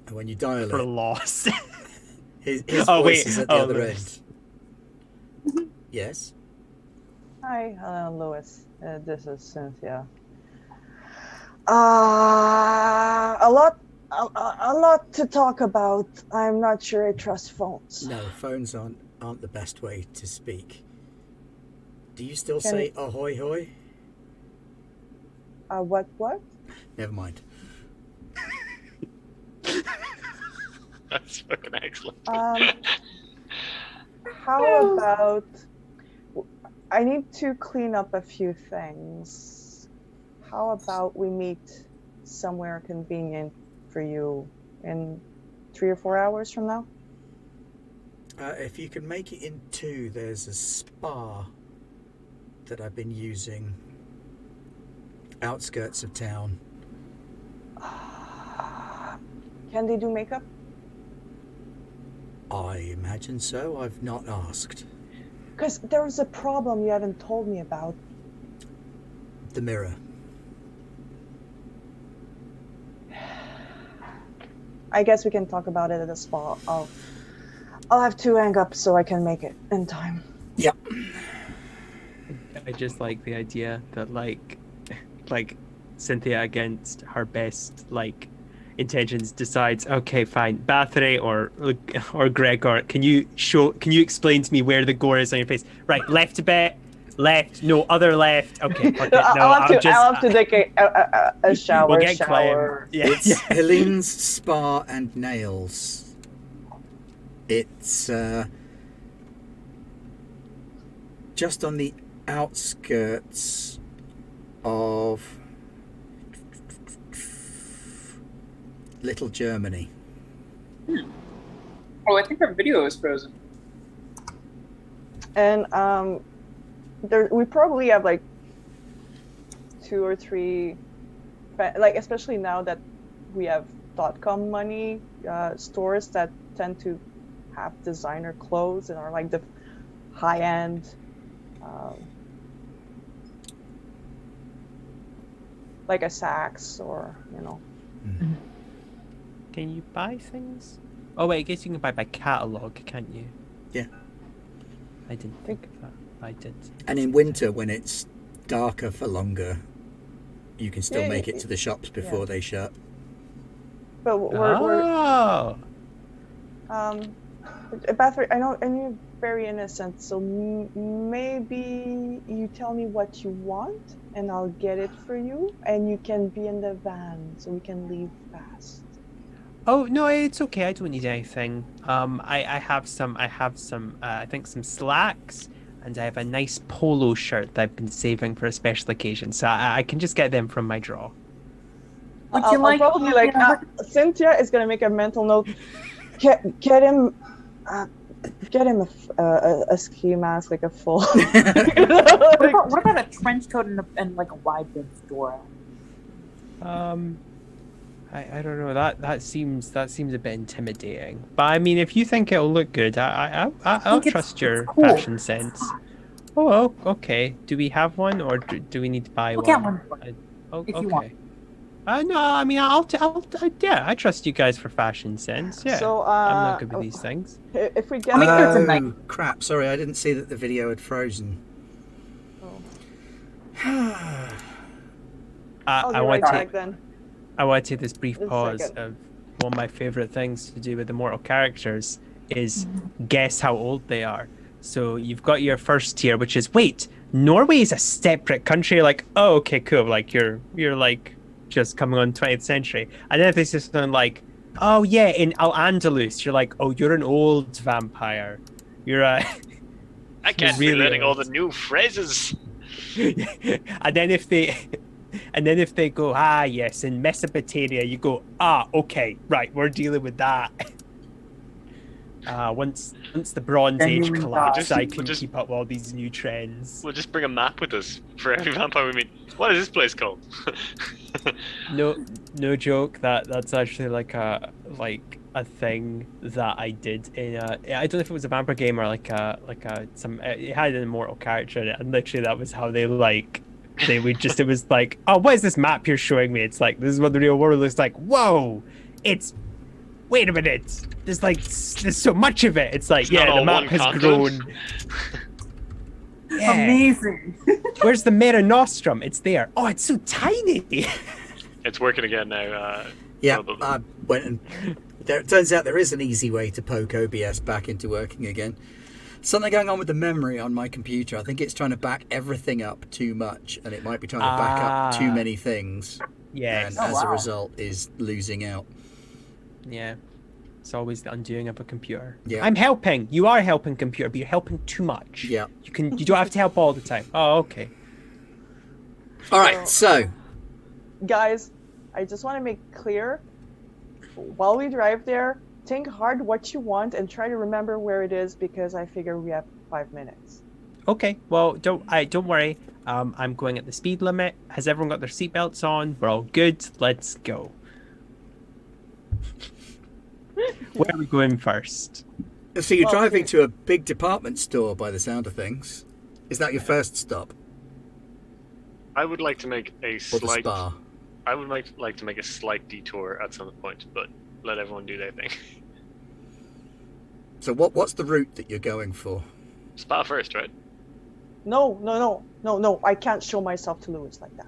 And when you dial For it, loss. his Oh, voice wait. is at the Oh, other Lewis. end. Yes? Hi, Lewis. This is Sinthia. A lot A lot to talk about. I'm not sure I trust phones. No, phones aren't the best way to speak. Do you still Can say ahoy hoy? What? Never mind. That's fucking excellent. How about... I need to clean up a few things. How about we meet somewhere convenient for you in 3 or 4 hours from now? If you can make it in 2, there's a spa that I've been using. Outskirts of town. Can they do makeup? I imagine so. I've not asked. Because there was a problem you haven't told me about. The mirror. I guess we can talk about it at the spa. I'll have to hang up so I can make it in time. Yep. I just like the idea that like Sinthia, against her best intentions, decides, okay, fine, Bathory or Gregor, can you explain to me where the gore is on your face? Right, left a bit, left, no, other left. Okay, fuck it, no, I'll have to take a shower. We'll get shower. Clem. Yeah, It's Helene's Spa and Nails. It's just on the outskirts of Little Germany. Oh, I think our video is frozen. And we probably have like 2 or 3, especially now that we have .com money, stores that tend to have designer clothes and are like the high-end, like a Saks or Mm. Can you buy things? Oh wait, I guess you can buy by catalog, can't you? Yeah. I didn't think of that. I did. And in winter, when it's darker for longer, you can still make it to the shops before they shut. But we're Bathory, I know, and you're very innocent, so maybe you tell me what you want, and I'll get it for you, and you can be in the van, so we can leave fast. Oh no, it's okay. I don't need anything. I have some. I think some slacks, and I have a nice polo shirt that I've been saving for a special occasion. So I can just get them from my drawer. Would I'll you like? probably Sinthia is gonna make a mental note. Get him a ski mask, like a full. What about a trench coat and like a wide brim fedora? I don't know. That seems a bit intimidating. But I mean, if you think it'll look good, I'll trust your cool. fashion sense. Oh, okay. Do we have one, or do we need to buy We'll one? get one Oh, if okay. you want. No, I mean, yeah, I trust you guys for fashion sense. Yeah, So, I'm not good with these things. If we get Oh, crap. Sorry, I didn't see that the video had frozen. I want to then. I want to take this brief Just a pause second. of one of my favorite things to do with immortal characters is guess how old they are. So you've got your first tier, which is, wait, Norway is a separate country. You're like, oh, okay, cool. Like you're like just coming on 20th century. And then if they say something like, oh yeah, in Al-Andalus, you're like, oh, you're an old vampire. You're a... I can't be learning all the new phrases. And then if they go, ah yes, in Mesopotamia, you go, ah, okay, right, we're dealing with that. Once the Bronze Age collapsed, I can keep up with all these new trends. We'll just bring a map with us for every vampire we meet. What is this place called? No joke. That's actually like a thing that I did in I don't know if it was a vampire game or it had an immortal character in it, and literally that was how they would just, it was like, oh, what is this map you're showing me? It's like, this is what the real world looks like. Whoa, wait a minute, there's so much of it. It's like, It's yeah, not the all map one has continent. grown. Yeah. Amazing. Where's the Mare Nostrum? It's there. Oh, it's so tiny. It's working again now. Yeah, Probably. I went and it turns out there is an easy way to poke OBS back into working again. Something going on with the memory on my computer. I think it's trying to back everything up too much, and it might be trying to back up too many things. Yes. And as a result, is losing out. Yeah. It's always the undoing of a computer. Yeah. I'm helping. You are helping, computer, but you're helping too much. Yeah. You don't have to help all the time. Oh, okay. All right. So, Guys, I just want to make clear, while we drive there, think hard what you want and try to remember where it is, because I figure we have 5 minutes. Okay. Well, don't worry. I'm going at the speed limit. Has everyone got their seatbelts on? We're all good. Let's go. Where are we going first? so you're driving to a big department store by the sound of things. Is that your first stop? I would like to make a Or the slight. spa? I would like to make a slight detour at some point, but let everyone do their thing. So what's the route that you're going for? Spa first, right? No. I can't show myself to Lewis like that.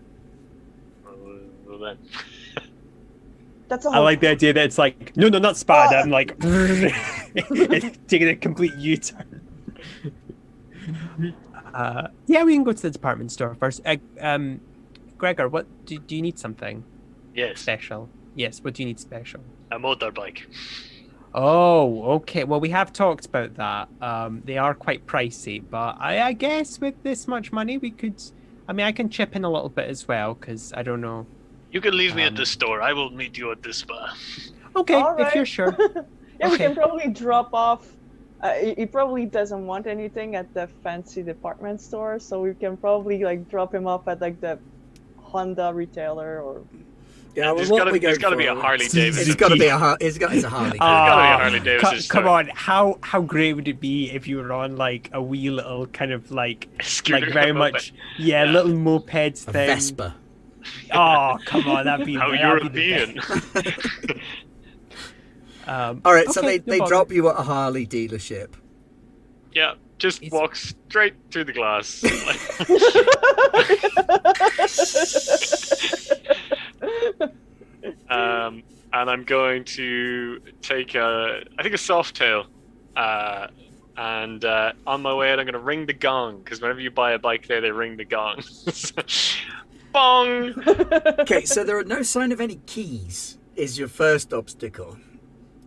Well then. That's a I whole like the idea that it's like, no, not spa. I'm like, taking a complete U-turn. Yeah, we can go to the department store first. Gregor, what do you need something Yes, special? Yes, what do you need special? a motorbike. Oh, okay. Well, we have talked about that. They are quite pricey, but I guess with this much money, we could. I mean, I can chip in a little bit as well, because I don't know. You can leave me at the store. I will meet you at the spa. Okay, All if you're right. sure. Yeah, we Okay. can probably drop off. He probably doesn't want anything at the fancy department store, so we can probably like drop him off at like the Honda retailer or. Yeah, There's what gotta- we there's go gotta be for- a Harley It's Davidson. got to be a Harley. It's a Harley. gotta be a Harley Davidson Come story. on, how great would it be if you were on like a wee little kind of like Scooter very moped. much Yeah. little moped A thing. Vespa. Oh, come on, that'd be How that'd be the European. best. All right, so Okay, they no drop you at a Harley dealership. Yeah, just It's- walk straight through the glass. And I'm going to take I think a soft tail. And on my way out, I'm going to ring the gong, because whenever you buy a bike there, they ring the gong. Bong! Okay, so there are no sign of any keys. Is your first obstacle?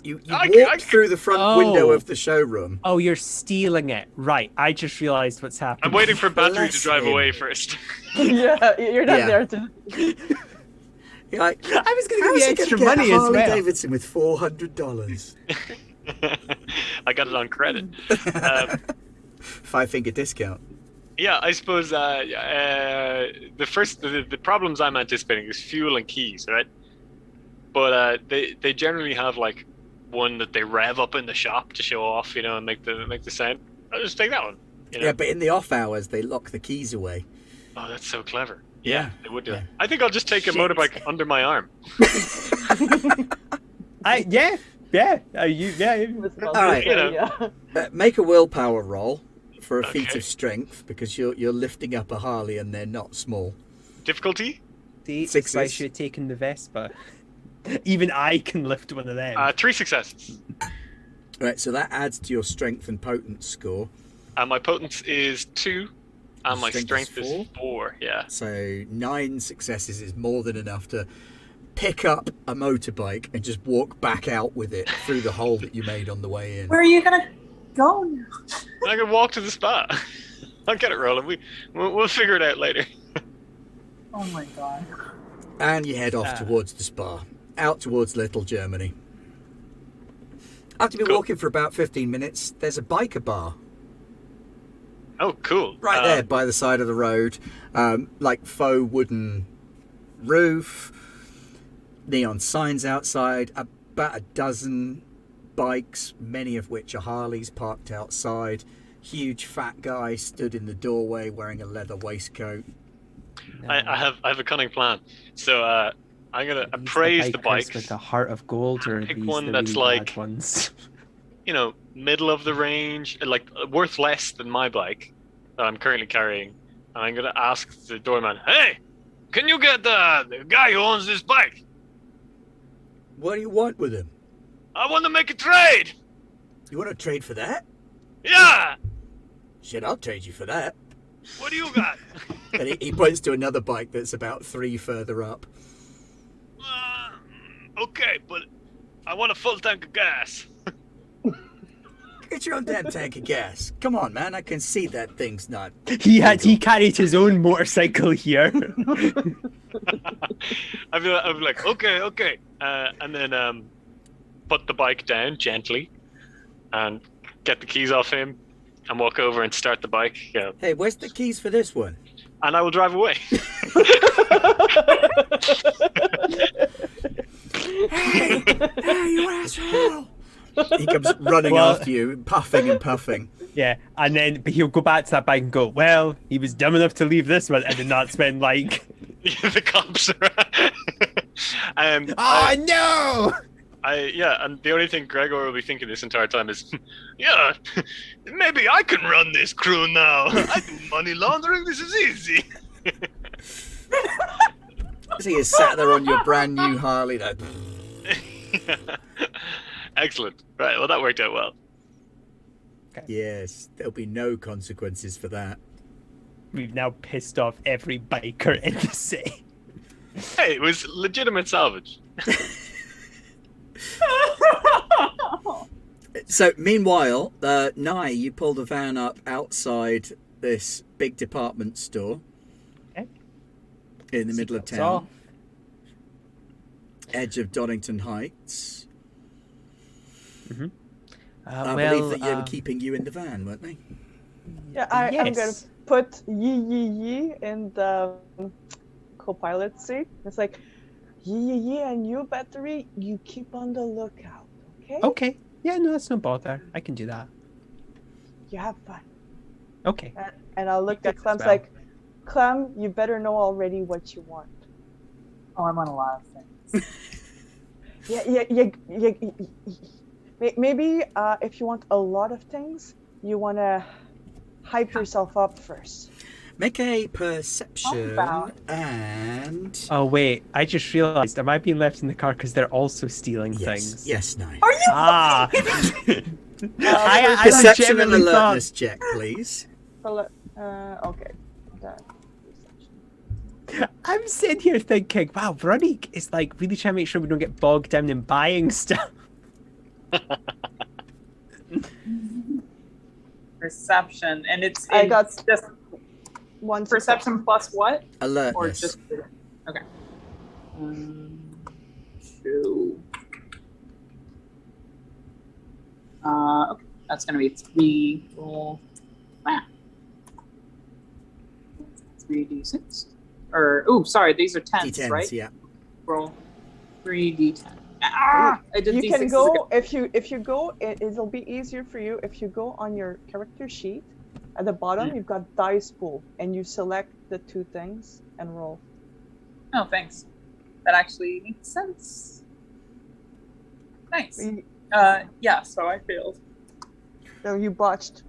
You I walk c- through the front Oh. window of the showroom. Oh, you're stealing it. Right. I just realized what's happening. I'm waiting for Bathory to Bless drive him. away first. Yeah, you're not Yeah. there to. You're like, I was going to how give is you he extra gonna get money a as Harley well. Davidson with $400? I got it on credit. 5-finger discount. Yeah, I suppose the problems I'm anticipating is fuel and keys, right? But they generally have like one that they rev up in the shop to show off, and make the sound. I'll just take that one. Yeah, but in the off hours, they lock the keys away. Oh, that's so clever. Yeah. Yeah, they would do Yeah. that. I think I'll just take a Shit. motorbike under my arm. Yeah. All right. Yeah. Make a willpower roll for a feat Okay. of strength, because you're lifting up a Harley and they're not small. Difficulty? See, Sixes. so I should have taken the Vespa. Even I can lift one of them. 3 successes. Right, so that adds to your strength and potence score. And my potence is 2, and my strength is 4? 4. Yeah. So 9 successes is more than enough to pick up a motorbike and just walk back out with it through the hole that you made on the way in. Where are you gonna go now? I can walk to the spa. I'll get it rolling. We'll figure it out later. Oh my god. And you head off towards the spa, out towards Little Germany. After you've been Cool. walking for about 15 minutes, there's a biker bar Oh, cool. right there by the side of the road, like faux wooden roof, neon signs outside, about a dozen bikes, many of which are Harleys, parked outside. Huge fat guy stood in the doorway wearing a leather waistcoat. I have a cunning plan. So I'm gonna Are these appraise the bikers bikes. with the heart of gold, or are Pick these one the that's really like- bad ones? Middle of the range, like worth less than my bike that I'm currently carrying. And I'm gonna ask the doorman, "Hey, can you get the guy who owns this bike?" What do you want with him? I want to make a trade. You want to trade for that? Yeah. Shit, I'll trade you for that. What do you got? And he points to another bike that's about 3 further up. Okay, but I want a full tank of gas. Get your own damn tank of gas. Come on, man. I can see that thing's not. He carried his own motorcycle here. I'd be like, okay. And then put the bike down gently and get the keys off him and walk over and start the bike. Yeah. Hey, where's the keys for this one? And I will drive away. Hey, you asshole! He comes running after you, puffing and puffing. Yeah, and then but he'll go back to that bike and go, well, he was dumb enough to leave this one, and then that's when, like... The cops are... no! And the only thing Gregor will be thinking this entire time is, yeah, maybe I can run this crew now. I do money laundering, this is easy. So you sat there on your brand new Harley, like... Excellent. Right, well, that worked out well. Yes, there'll be no consequences for that. We've now pissed off every biker in the city. Hey, it was legitimate salvage. So, meanwhile, Nye, you pull the van up outside this big department store. Okay. In the middle of town. Edge of Donington Heights. Mm-hmm. I believe that they were keeping you in the van, weren't they? Yeah, I'm yes. gonna put Yi in the co-pilot seat. It's like, Yi and you, Bathory, you keep on the lookout, okay? Okay. Yeah, no, that's no bother. I can do that. You have fun. Okay. And I'll look at Clem's well. like, Clem, you better know already what you want. Oh, I'm on a lot of things. Yeah. Maybe if you want a lot of things, you want to hype yourself up first. Make a perception About. and... Oh, wait. I just realized, am I being left in the car because they're also stealing things? Yes, Nye. Are you? Ah! I Perception and legitimately alertness check, please. Okay. I'm sitting here thinking, wow, Veronique is like really trying to make sure we don't get bogged down in buying stuff. Perception, and it's I got just one perception plus what? Alertness. Or just okay. 2. Okay, that's gonna be 3 roll. 3d6. Sorry, these are 10s, D10s, right? yeah. Roll 3d10. I did You D6 can go if you go. It'll be easier for you if you go on your character sheet. At the bottom, you've got dice pool, and you select the 2 things and roll. Oh, thanks. That actually makes sense. Nice. Yeah. So I failed. So you botched.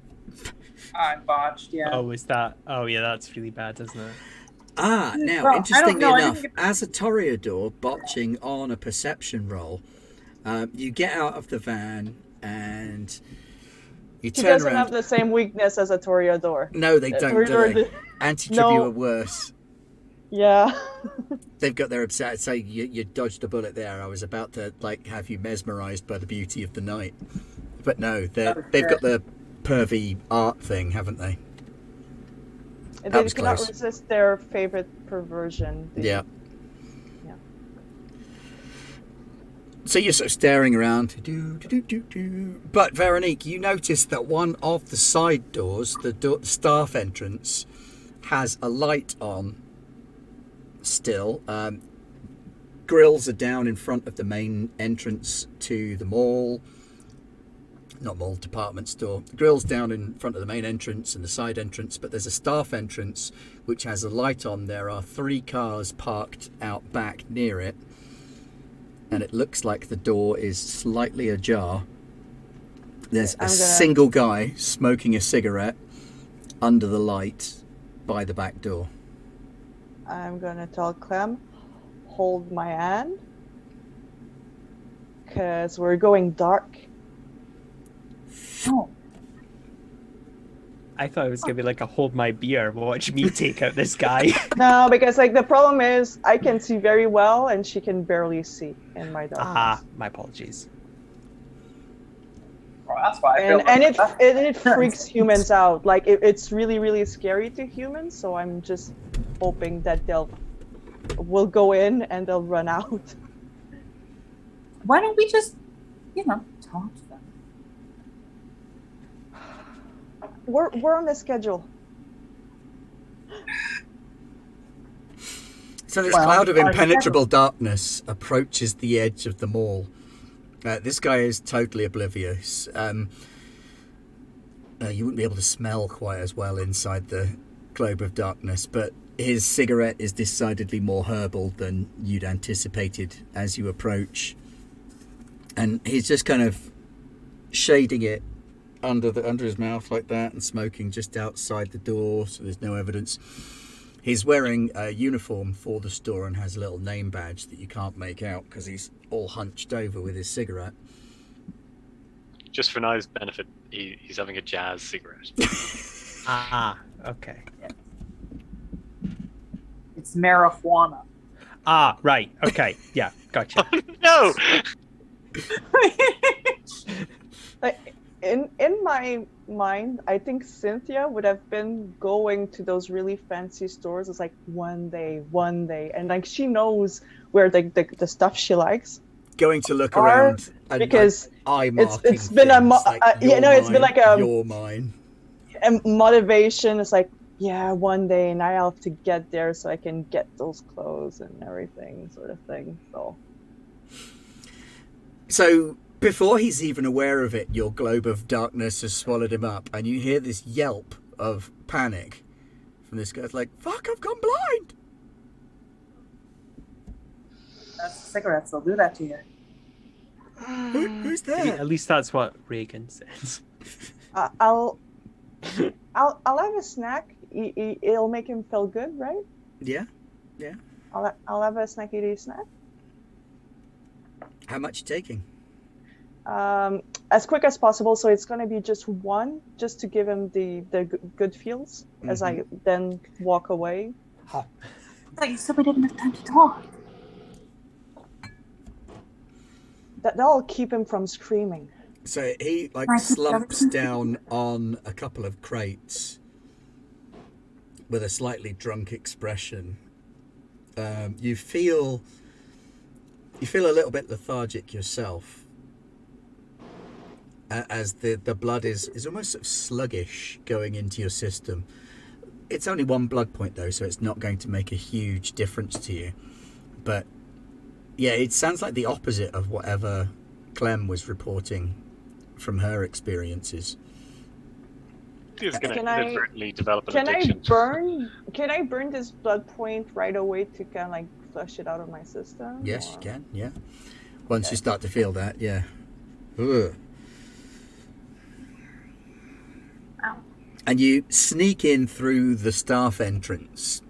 I botched. Yeah. Oh, is that? Oh, yeah, that's really bad, isn't it? Now, Well, I interestingly don't know, I enough, didn't as a toreador botching on a perception roll, you get out of the van and you He turn doesn't around. have the same weakness as a toreador. No, they don't, do Toreador they? Anti-tribute are worse. Yeah. They've got their upset. So you dodged a bullet there. I was about to have you mesmerised by the beauty of the night, but no, they've got the pervy art thing, haven't they? They was cannot close. resist their favorite perversion. Yeah. Yeah. So you're sort of staring around. But Veronique, you notice that one of the side doors, the staff entrance, has a light on still. Grills are down in front of the main entrance to the mall. Not mall, department store. The grill's down in front of the main entrance and the side entrance, but there's a staff entrance which has a light on. There are 3 cars parked out back near it, and it looks like the door is slightly ajar. There's a single guy smoking a cigarette under the light by the back door. I'm gonna tell Clem, hold my hand. because we're going dark. Oh, I thought it was gonna be like a hold my beer, watch me take out this guy. No, because like the problem is I can see very well and she can barely see in my darkness. My apologies. well, that's why I feel And like it freaks humans out. Like it's really really scary to humans. So I'm just hoping that will go in and they'll run out. Why don't we just, talk to them? We're on the schedule. So this Well, cloud of I- impenetrable darkness approaches the edge of the mall. This guy is totally oblivious. You wouldn't be able to smell quite as well inside the globe of darkness, but his cigarette is decidedly more herbal than you'd anticipated as you approach. And he's just kind of shading it under his mouth like that and smoking just outside the door, so there's no evidence. He's wearing a uniform for the store and has a little name badge that you can't make out because he's all hunched over with his cigarette. Just for Nye's benefit, he's having a jazz cigarette. Okay. It's marijuana. Right. Okay. Yeah, gotcha. No! In my mind, I think Sinthia would have been going to those really fancy stores. It's like one day, and like she knows where the stuff she likes. Going to look Or around and because eye marking it's been a things like, it's been like a you're mine. motivation. It's like, yeah, one day and I'll have to get there so I can get those clothes and everything, sort of thing. So before he's even aware of it, your globe of darkness has swallowed him up, and you hear this yelp of panic from this guy. It's like, fuck, I've gone blind. That's cigarettes. They'll do that to you. Who's there? At least that's what Reagan says. I'll have a snack. It'll make him feel good, right? Yeah. I'll have a snackity snack. How much you taking? As quick as possible, so it's going to be just one, just to give him the good feels as I then walk away. I thought you said we didn't have time to talk. That'll keep him from screaming. So he Right, slumps down on a couple of crates with a slightly drunk expression. You feel a little bit lethargic yourself, as the blood is almost sort of sluggish going into your system. It's only one blood point though, so it's not going to make a huge difference to you. But yeah, it sounds like the opposite of whatever Clem was reporting from her experiences. He's going to Can I- inadvertently develop an Can addiction. Can I burn this blood point right away to kind of like flush it out of my system? Yes, or- you can. Yeah. Once you start to feel that, yeah. Ugh. Ow. And you sneak in through the staff entrance,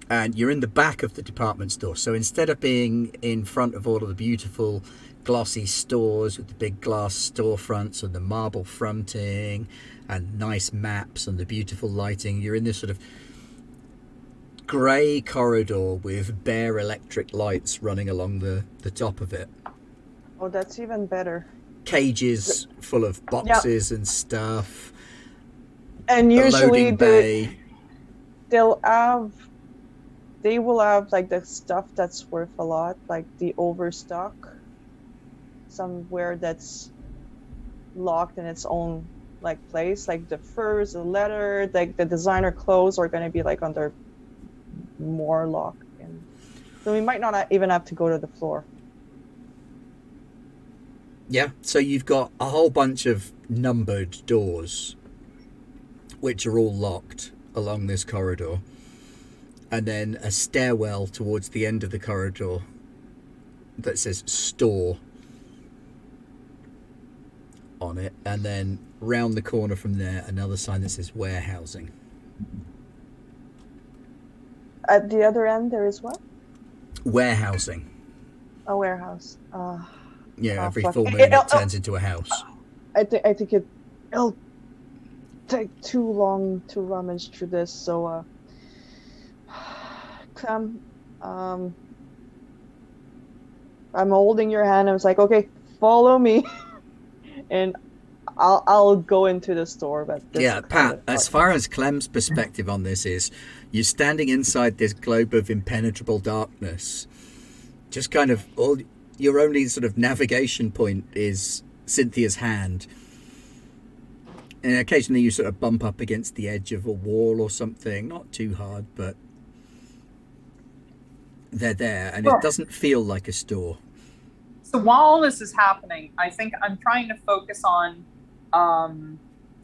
and you're in the back of the department store. So instead of being in front of all of the beautiful glossy stores with the big glass storefronts and the marble fronting and nice maps and the beautiful lighting, you're in this sort of grey corridor with bare electric lights running along the top of it. Oh, that's even better. Cages full of boxes and stuff. And A usually loading bay. they will have like the stuff that's worth a lot, like the overstock, somewhere that's locked in its own like place, like the furs, the leather, like the designer clothes are going to be like under more lock in. So we might not even have to go to the floor. Yeah, so you've got a whole bunch of numbered doors, which are all locked along this corridor. And then a stairwell towards the end of the corridor that says store on it. And then round the corner from there, another sign that says warehousing. At the other end, there is what? Warehousing. A warehouse. Yeah, Oh, every fuck. full moon it turns into a house. I think it'll take too long to rummage through this. So, Clem, I'm holding your hand. I was like, okay, follow me, and I'll go into the store. But this Yeah, is kind Pat, of as hard. far as Clem's perspective on this is, you're standing inside this globe of impenetrable darkness. Just kind of all your only sort of navigation point is Cynthia's hand. And occasionally you sort of bump up against the edge of a wall or something. Not too hard, but they're there. And Sure. it doesn't feel like a store. So while all this is happening, I think I'm trying to focus on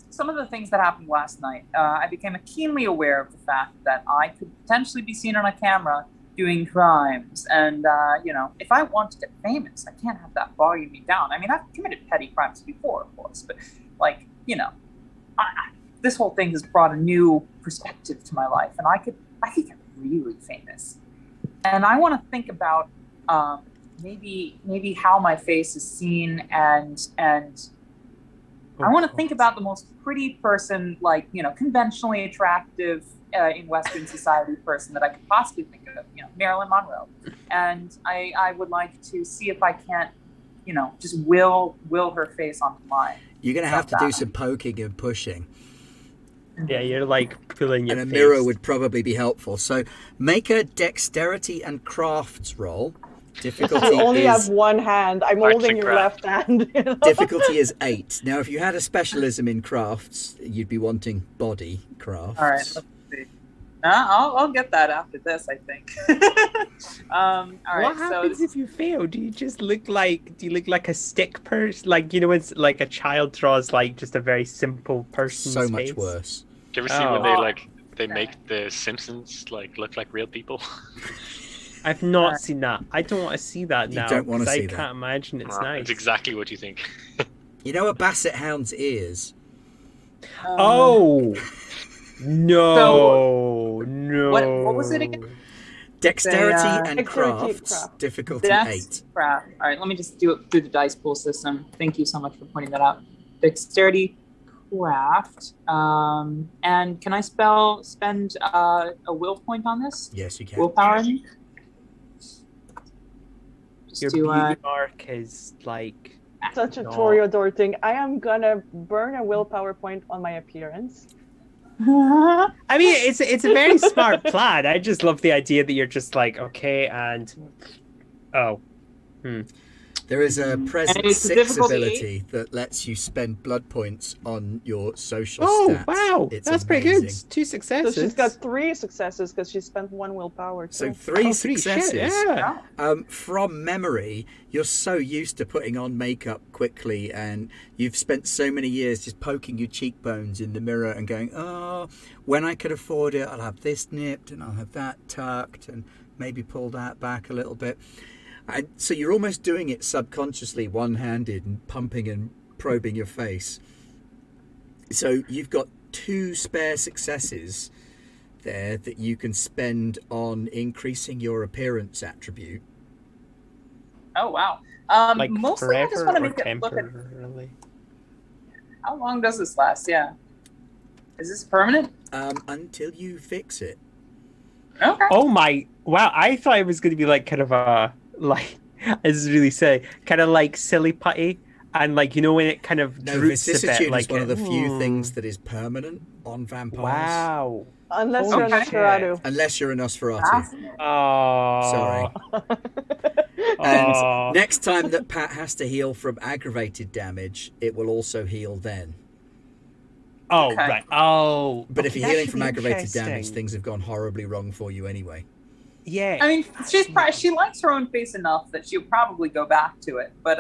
some of the things that happened last night. I became keenly aware of the fact that I could potentially be seen on a camera doing crimes. And, if I want to get famous, I can't have that bogging me down. I mean, I've committed petty crimes before, of course, but, this whole thing has brought a new perspective to my life, and I could get really famous. And I want to think about maybe how my face is seen, and I want to think about the most pretty person, conventionally attractive in Western society person that I could possibly think of, Marilyn Monroe. And I would like to see if I can't, just will her face onto mine. You're going to have to do some poking and pushing. Yeah, you're like pulling your And a face. mirror would probably be helpful. So make a dexterity and crafts roll. Difficulty You only is have one hand. I'm Arts holding and your craft. left hand. difficulty is 8. Now, if you had a specialism in crafts, you'd be wanting body crafts. All right, let's see. I'll get that after this, I think. All right. What happens if you fail? Do you look like a stick person? Like, when like a child draws like just a very simple person's So much face? worse. Do you ever see Oh. when they make the Simpsons look like real people? I've not seen that. I don't want to see that You now. don't wanna 'cause see I that. can't imagine it's Well, nice. It's exactly what you think. You know a basset hound's ears? Oh no, no. what was it again? Dexterity They, and Dexterity, crafts. craft. Difficulty That's 8. crap. All right, let me just do it through the dice pool system. Thank you so much for pointing that out. Dexterity, craft, and can I spend a will point on this? Yes, you can. Willpower. Just Your to, beauty mark is like. Such a No. Toreador thing. I am gonna burn a willpower point on my appearance. I mean, it's a very smart plan. I just love the idea that you're just like, okay, and There is a present And it's a 6 difficulty ability that lets you spend blood points on your social oh stats. wow, It's that's pretty good. amazing. 2 So successes. she's got 3 successes because she spent 1 willpower. So Too. 3 Oh, 3, successes. shit, yeah. From memory, you're so used to putting on makeup quickly, and you've spent so many years just poking your cheekbones in the mirror and going, oh, when I could afford it, I'll have this nipped and I'll have that tucked and maybe pull that back a little bit. And so you're almost doing it subconsciously, one-handed, and pumping and probing your face. So you've got 2 spare successes there that you can spend on increasing your appearance attribute. Oh wow. Like Mostly I just forever want to or make it look at temporarily. how long does this last? Yeah. Is this permanent? Until you fix it. Okay. Oh my! Wow, I thought it was going to be like kind of a like. This is really silly, kind of like silly putty, and like when it kind of No, droops a vicissitude bit, like is one of the few "Hmm, things that is permanent on vampires. Wow. Unless Holy you're a shit. Nosferatu. Unless you're a Nosferatu. Fascinating. Oh. Sorry. Oh. And next time that Pat has to heal from aggravated damage, it will also heal then. Oh Okay. right. Oh. But if okay, you're that healing should from be aggravated damage, interesting. things have gone horribly wrong for you anyway. Yeah. I mean, she likes her own face enough that she'll probably go back to it, but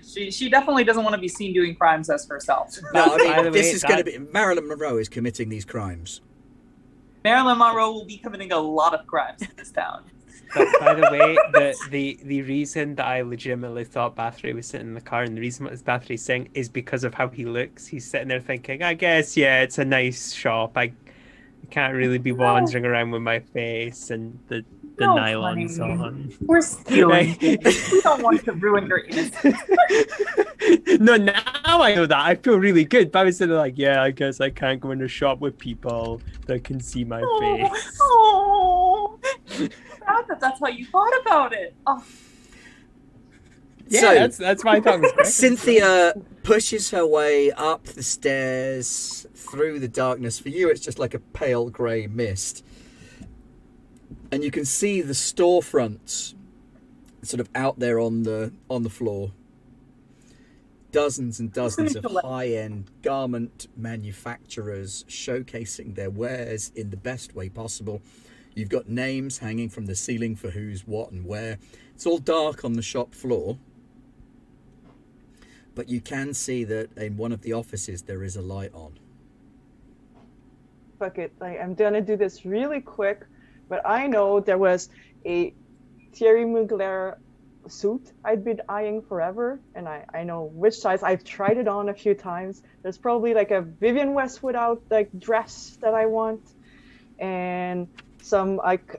she definitely doesn't want to be seen doing crimes as herself. No, I By the mean, this way, is going to be... Marilyn Monroe is committing these crimes. Marilyn Monroe will be committing a lot of crimes in this town. But by the way, the reason that I legitimately thought Bathory was sitting in the car, and the reason what Bathory's saying is because of how he looks. He's sitting there thinking, I guess, yeah, it's a nice shop. I can't really be wandering around with my face and the the No, nylons honey. on. We're stealing. Right. We don't want to ruin your innocence. No, now I know that. I feel really good. But I was sort of like, yeah, I guess I can't go in a shop with people that can see my face. Oh, sad that's how you thought about it. Oh, Yeah, So- that's my thought. Was correct. Cynthia pushes her way up the stairs through the darkness. For you, it's just like a pale grey mist. And you can see the storefronts sort of out there on the floor. Dozens and dozens of high-end garment manufacturers showcasing their wares in the best way possible. You've got names hanging from the ceiling for who's what and where. It's all dark on the shop floor. But you can see that in one of the offices there is a light on. Fuck it. I'm gonna do this really quick, but I know there was a Thierry Mugler suit I'd been eyeing forever, and I know which size. I've tried it on a few times. There's probably like a Vivienne Westwood out like dress that I want, and some like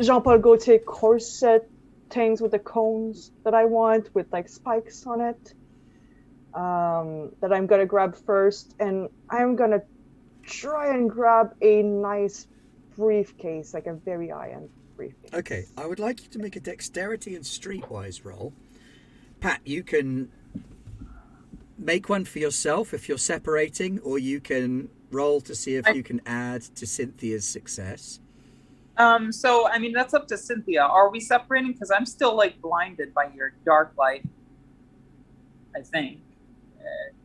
Jean-Paul Gaultier corset things with the cones that I want with like spikes on it. That I'm gonna grab first, and I'm gonna try and grab a nice briefcase, like a very high-end briefcase. Okay, I would like you to make a dexterity and streetwise roll. Pat, you can make one for yourself if you're separating, or you can roll to see if you can add to Cynthia's success. So I mean that's up to Sinthia. Are we separating? Because I'm still like blinded by your dark light. I think.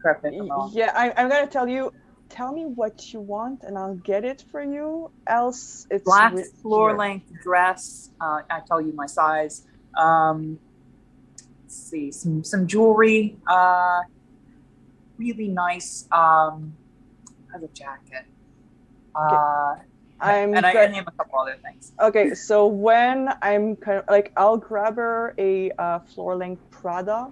Correct me if I'm wrong. Yeah, I'm gonna tell you. Tell me what you want, and I'll get it for you. Else, it's Black here. floor-length dress. I tell you my size. Let's see, some jewelry. Really nice. As a jacket. I name a couple other things. Okay, so when I'm kind of like, I'll grab her a floor-length Prada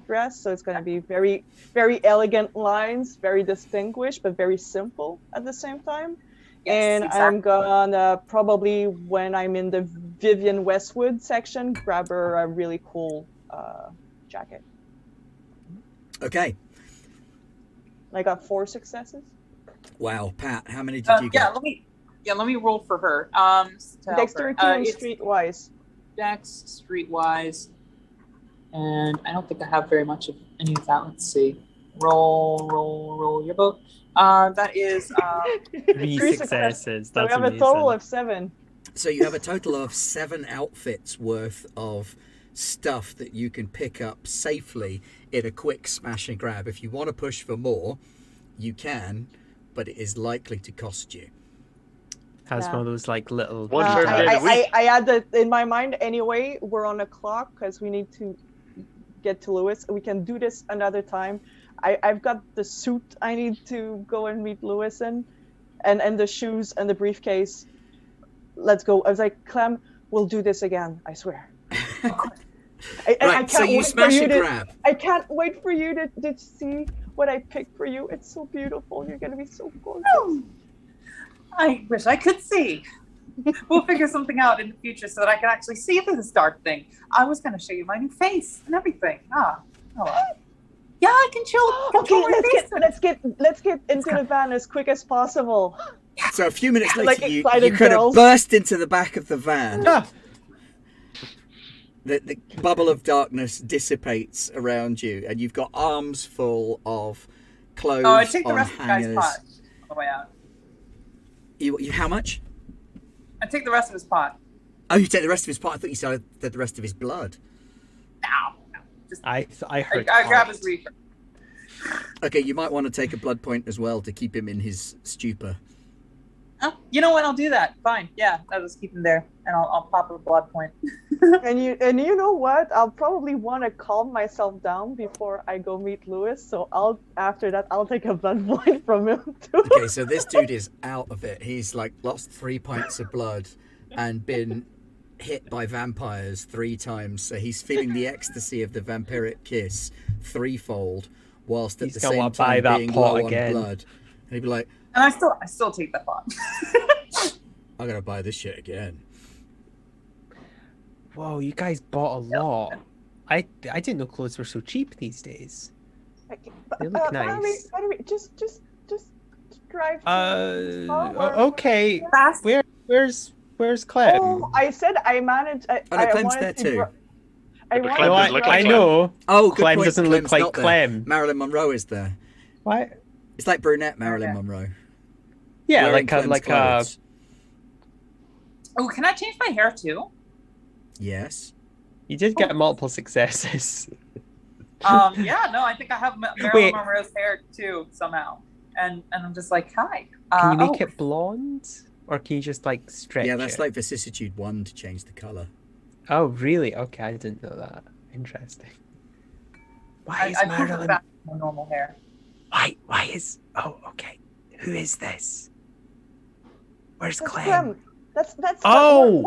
dress, so it's going to be very, very elegant lines, very distinguished, but very simple at the same time. Yes, And exactly. I'm gonna probably, when I'm in the Vivienne Westwood section, grab her a really cool jacket. Okay. I got 4 successes. Wow, Pat, how many did you get? Let me roll for her. To help her. Dexterity and It's streetwise. Dex, streetwise, and I don't think I have very much of any of that. Let's see. Roll your boat. That is 3 successes. So we That's have amazing. a total of 7. So you have a total of 7 outfits worth of stuff that you can pick up safely in a quick smash and grab. If you want to push for more, you can, but it is likely to cost you. Has Yeah. one of those like little. One for every day of the week. I had that in my mind anyway. We're on a clock because we need to get to Lewis. We can do this another time. I've got the suit I need to go and meet Lewis in, and the shoes and the briefcase. Let's go. I was like, Clem, we'll do this again. I swear. I Right, so can't you wait for smash and to- grab. I can't wait for you to see what I picked for you. It's so beautiful. You're gonna be so gorgeous. I wish I could see. We'll figure something out in the future so that I can actually see through this dark thing. I was going to show you my new face and everything. Yeah, I can chill. Okay, control my face. let's get into the van as quick as possible. So a few minutes later, Like you excited kind of girls. burst into the back of the van. Ah! The bubble of darkness dissipates around you, and you've got arms full of clothes Oh, I take the on rest of the guy's hangers. pot on the way out. You how much? I take the rest of his pot. Oh, you take the rest of his pot. I thought you said the rest of his blood. No. Just I heard. I grab heart. his reefer. Okay, you might want to take a blood point as well to keep him in his stupor. Oh, you know what? I'll do that. Fine. Yeah, I'll just keep him there, and I'll pop a blood point. And you know what? I'll probably want to calm myself down before I go meet Lewis. So after that I'll take a blood point from him too. Okay, so this dude is out of it. He's like lost 3 pints of blood and been hit by vampires 3 times. So he's feeling the ecstasy of the vampiric kiss threefold, whilst at He's the gonna same wanna buy time that being pot low again. on blood. And he'd be like, And I still take the pot. I gotta buy this shit again. Whoa, you guys bought a lot. I didn't know clothes were so cheap these days. They look nice. Bathory, just drive. To Okay. Fast. Where's Clem? Oh, I said I managed. Oh, no, Clem's there too. I But wanted Clem No, doesn't look I like Clem. know. Oh, good Clem point. doesn't look Clem's like not there. Clem. Marilyn Monroe is there. What? It's like brunette Marilyn Okay. Monroe. Yeah, wearing like a Clem's clothes. Oh, can I change my hair too? Yes. You did get multiple successes. Yeah, no, I think I have Marilyn Wait. Monroe's hair too somehow, and I'm just like, hi. Can you make oh, it blonde, or can you just like stretch Yeah, that's it? like vicissitude 1 to change the colour. Oh, really? Okay, I didn't know that. Interesting. Why is I put it Marilyn? back to my normal hair. Why is? Oh, okay. Who is this? Where's That's Clem? Clem. That's Oh!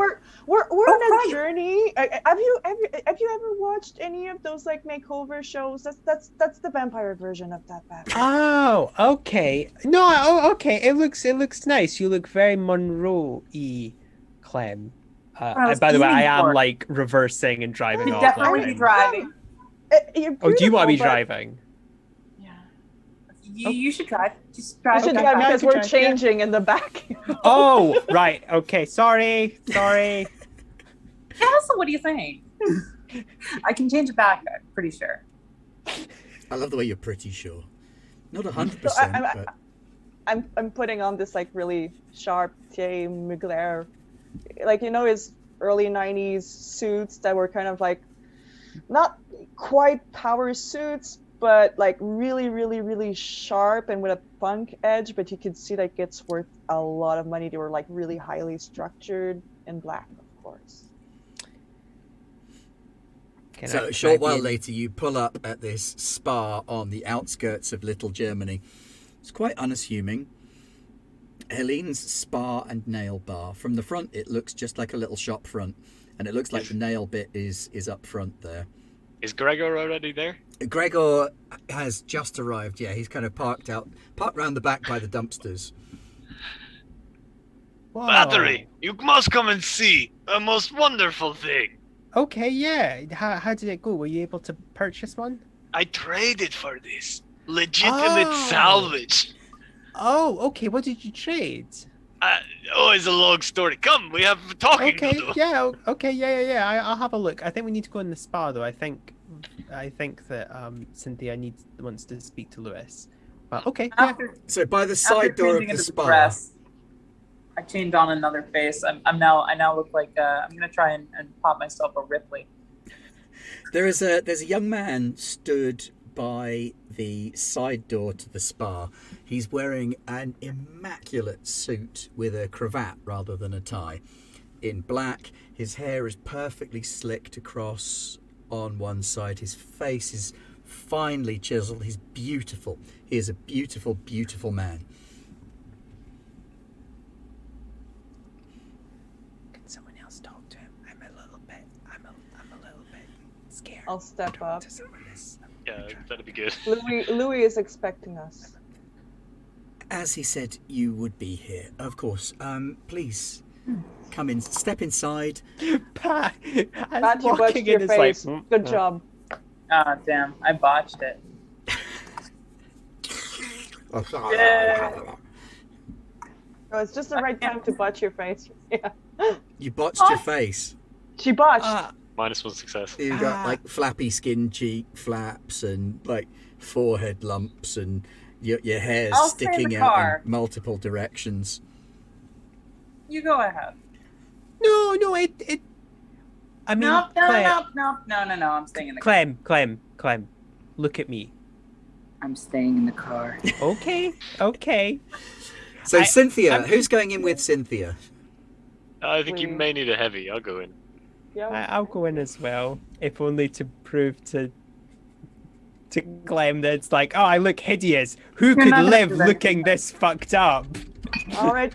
we're on Oh, a journey. Have you ever watched any of those like makeover shows? That's the vampire version of that Batman. Oh, okay. No, okay. It looks nice. You look very Monroe-y, Clem. I was By the way, I aiming am for it. like reversing and driving You'd off. definitely like be him. driving. Oh, do you want to be driving? Yeah. Oh. You should drive. Just You drive. should Okay, drive yeah, I because could we're drive, yeah. changing in the back. Oh, right. Okay. Sorry. Yeah, so what do you think? I can change it back, I'm pretty sure. I love the way you're pretty sure. Not 100%, So but I'm putting on this like really sharp Mugler, like his early '90s suits that were kind of like not quite power suits, but like really, really, really sharp and with a punk edge. But you could see like it's worth a lot of money. They were like really highly structured in black, of course. so a short while later you pull up at this spa on the outskirts of Little Germany. It's quite unassuming. Helene's Spa and Nail Bar. From the front it looks just like a little shop front, and it looks like the nail bit is up front there. Is Gregor already there? Gregor has just arrived. Yeah, he's kind of parked round the back by the dumpsters. Whoa. Bathory, you must come and see a most wonderful thing. Okay, yeah. How did it go? Were you able to purchase one? I traded for this legitimate Oh. salvage. Oh, okay. What did you trade? It's a long story. Come, we have talking Okay, to do. yeah, okay, yeah. I'll have a look. I think we need to go in the spa though. I think that Sinthia wants to speak to Lewis. But okay, yeah. After, So by the after side door of changing the into spa, dress, I changed on another face. I now look like I'm gonna try and pop myself a Ripley. there's a young man stood by the side door to the spa. He's wearing an immaculate suit with a cravat rather than a tie. In black, his hair is perfectly slicked across on one side. His face is finely chiseled. He's beautiful. He is a beautiful, beautiful man. Can someone else talk to him? I'm a little bit scared. I'll step up. To some of this. Yeah, that'd be good. Louis is expecting us. As he said, you would be here. Of course. Please come in. Step inside. Pat, Pat, you botched your face. Good job. Ah, damn! I botched it. Oh, it's just the right time to botch your face. Yeah. You botched your face. She botched. -1 success. You got like flappy skin cheek flaps and like forehead lumps and your hair's I'll stay in sticking the out car. in multiple directions. You go ahead. No, it. I mean, No. Clem, I'm staying in the car. Clem, look at me. I'm staying in the car. Okay. So Cynthia, I'm- who's going in with Cynthia? I think you Please. may need a heavy. I'll go in. Yeah. I'll go in as well, if only to prove to Clem that it's like, oh, I look hideous. Who could not gonna live do that. looking this fucked up? All right,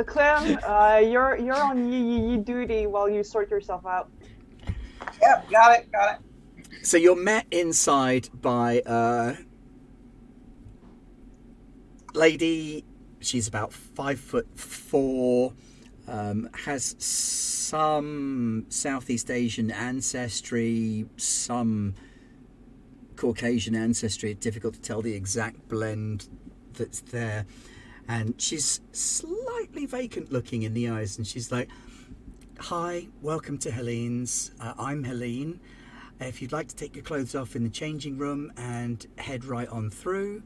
Clem, you're on yee duty while you sort yourself out. Yep, got it. So you're met inside by a lady. She's about 5'4", has some Southeast Asian ancestry, some Caucasian ancestry. It's difficult to tell the exact blend that's there. And she's slightly vacant looking in the eyes, and she's like, "Hi, welcome to Helene's. I'm Helene. If you'd like to take your clothes off in the changing room and head right on through."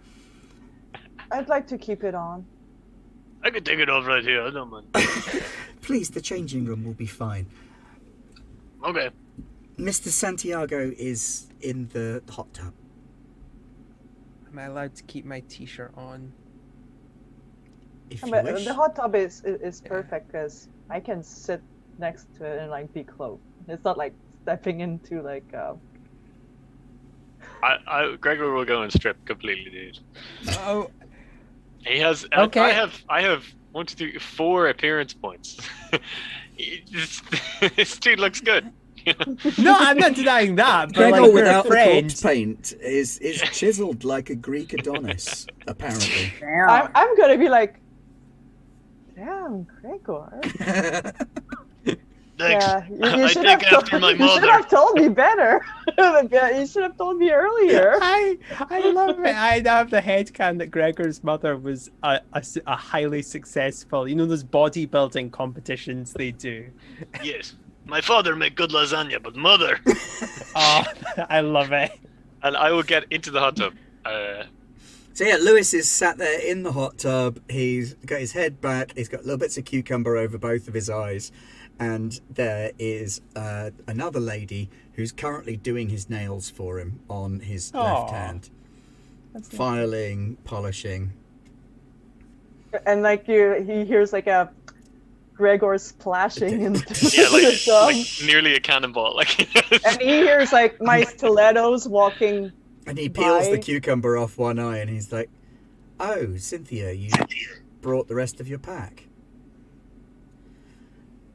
I'd like to keep it on. I can take it off right here. I don't mind. Please, the changing room will be fine. Okay. Mr. Santiago is in the hot tub. Am I allowed to keep my t-shirt on? If you But wish. the hot tub is perfect because I can sit next to it and like be clothed. It's not like stepping into like. Gregor will go and strip completely, dude. Oh, He has. Okay. I have 1, 2, 3, 4 appearance points. This dude looks good. no, I'm not denying that. But Gregor like, you're a without the friend. corpse paint is chiseled like a Greek Adonis, apparently. Damn. I'm gonna be like, damn, Gregor. Thanks. Yeah, you I should take have after my you should mother. have told me better. You should have told me earlier. I love it. I have the headcanon that Gregor's mother was a highly successful, you know, those bodybuilding competitions they do. Yes. My father made good lasagna, but mother. Oh, I love it. And I will get into the hot tub. So yeah, Lewis is sat there in the hot tub. He's got his head back. He's got little bits of cucumber over both of his eyes. And there is another lady who's currently doing his nails for him on his left Aw. hand. That's nice. Filing, polishing. And like he hears like a Gregor splashing into Yeah, the tub, like nearly a cannonball. Like. and he hears like my stilettos walking. And he peels the Bye. cucumber off one eye and he's like, "Oh, Cynthia, you brought the rest of your pack."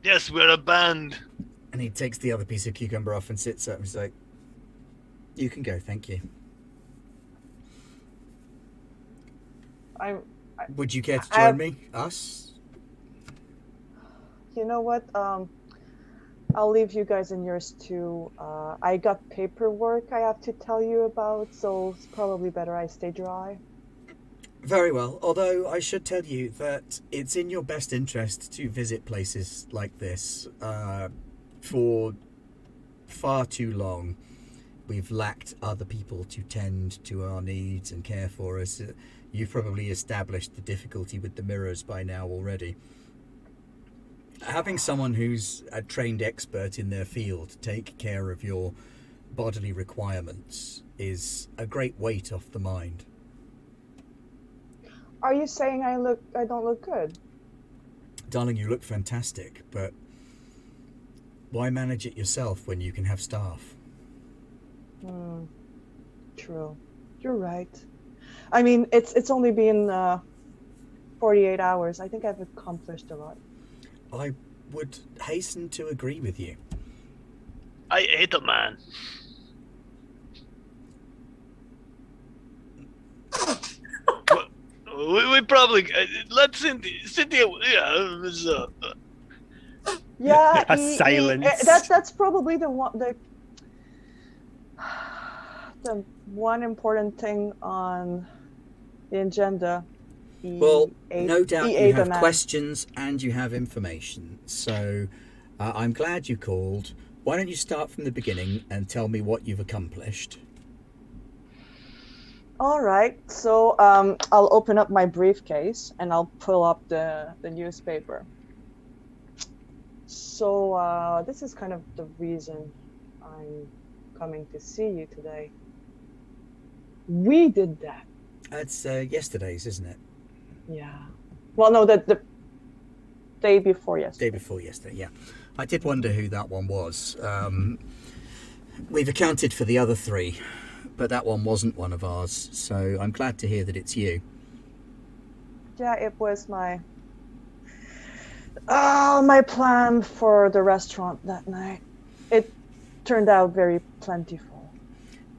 Yes, we're a band. And he takes the other piece of cucumber off and sits up and he's like, "You can go, thank you. Would you care to join me? Us?" You know what? I'll leave you guys in yours too. I got paperwork I have to tell you about, so it's probably better I stay dry. Very well, although I should tell you that it's in your best interest to visit places like this. For far too long, we've lacked other people to tend to our needs and care for us. You've probably established the difficulty with the mirrors by now already. Having someone who's a trained expert in their field take care of your bodily requirements is a great weight off the mind. Are you saying I don't look good? Darling, you look fantastic, but why manage it yourself when you can have staff? True. You're right. I mean, it's only been 48 hours. I think I've accomplished a lot. I would hasten to agree with you. I hate a man. we probably let Cynthia. Yeah, it was, Yeah, A silence. That's probably the one important thing on the agenda. Well, no doubt he you ate a have man. questions and you have information. So I'm glad you called. Why don't you start from the beginning and tell me what you've accomplished? All right, so I'll open up my briefcase and I'll pull up the newspaper. So this is kind of the reason I'm coming to see you today. We did that. That's yesterday's, isn't it? Yeah. Well, no, the day before yesterday. Day before yesterday, yeah. I did wonder who that one was. We've accounted for the other three, but that one wasn't one of ours, so I'm glad to hear that it's you. Yeah, it was my plan for the restaurant that night. It turned out very plentiful.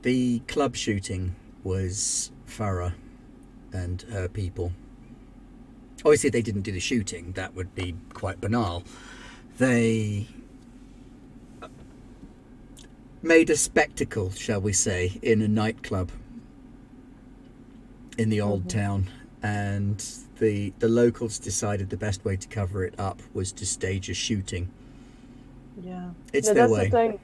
The club shooting was Farah and her people. Obviously, they didn't do the shooting. That would be quite banal. They made a spectacle, shall we say, in a nightclub in the old town, and the locals decided the best way to cover it up was to stage a shooting. Yeah. It's Yeah, their that's way. the thing.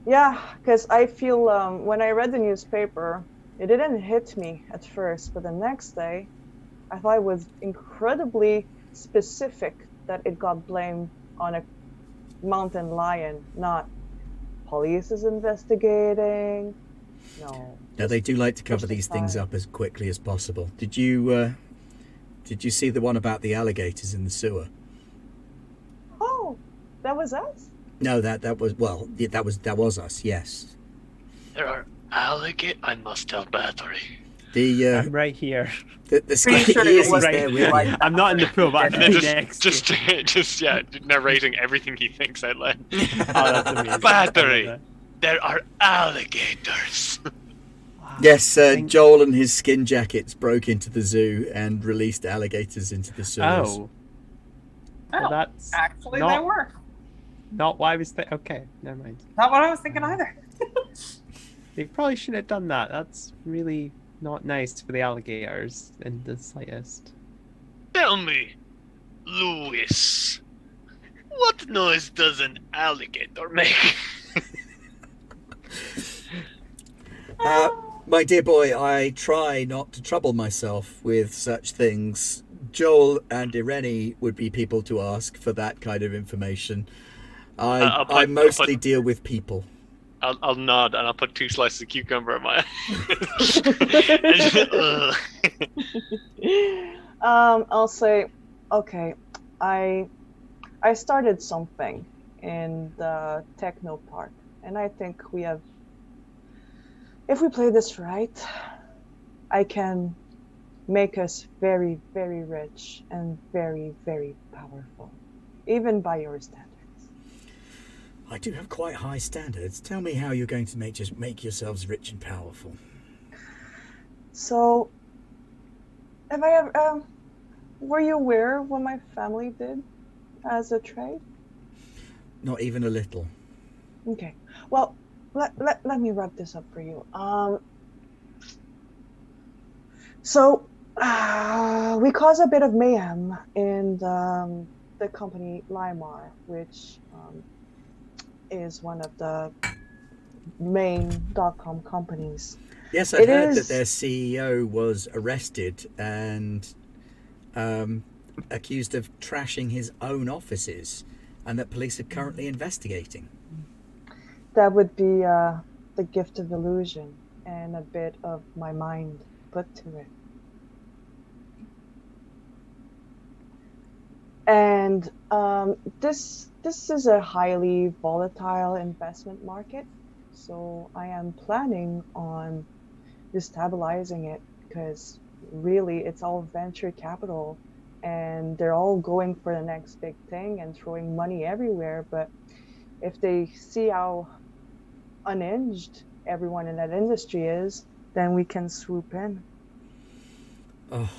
Yeah, because I feel when I read the newspaper, it didn't hit me at first, but the next day, I thought it was incredibly specific that it got blamed on a mountain lion, not police is investigating. No. Now they do like to cover push the these things file. up as quickly as possible. Did you see the one about the alligators in the sewer? Oh, that was us? No, that was that was us. Yes. There are alligators. I must tell Bathory. I'm right here. The Pretty sky sure he it is was there with like you. I'm not in the pool, but And I'm then next. just narrating everything he thinks out loud. Oh, that's amazing. Bathory. There are alligators. Yes, Joel and his skin jackets broke into the zoo and released alligators into the sewers. Oh, Oh, well, that's actually, not- they were. not why I was thinking. Okay, never mind. Not what I was thinking either. They probably shouldn't have done that. That's really not nice for the alligators in the slightest. Tell me, Louis, what noise does an alligator make? My dear boy, I try not to trouble myself with such things. Joel and Irene would be people to ask for that kind of information. I mostly deal with people. I'll nod and I'll put 2 slices of cucumber in my I'll say, okay, I started something in the techno park, and I think if we play this right, I can make us very, very rich and very, very powerful, even by your standards. I do have quite high standards. Tell me how you're going to make yourselves rich and powerful. So, have I ever, were you aware of what my family did as a trade? Not even a little. Okay. Well, let me wrap this up for you. So, we caused a bit of mayhem in the company Limar, which is one of the main .com companies. Yes, I heard that their CEO was arrested and accused of trashing his own offices, and that police are currently investigating. That would be the gift of illusion and a bit of my mind put to it. And this is a highly volatile investment market, so I am planning on destabilizing it, because really it's all venture capital and they're all going for the next big thing and throwing money everywhere. But if they see how unhinged everyone in that industry is, then we can swoop in. Oh,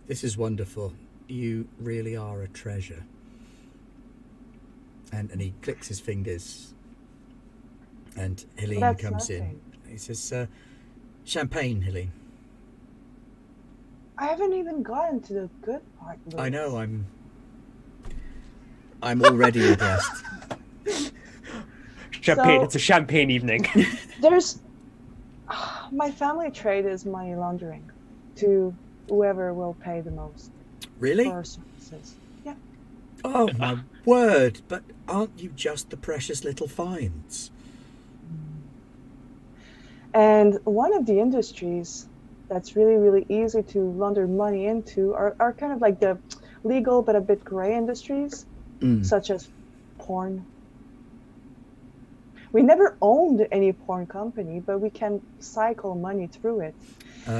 this is wonderful. You really are a treasure. And he clicks his fingers, and Helene That's comes nothing. in. He says, champagne, Helene. I haven't even gotten to the good part, Louis. I know, I'm already impressed. Champagne. So- It's a champagne evening. There's my family trade is money laundering to whoever will pay the most Really? for our services. Yeah. Oh, my word. But aren't you just the precious little finds? And one of the industries that's really, really easy to launder money into are kind of like the legal but a bit gray industries, such as porn. We never owned any porn company, but we can cycle money through it.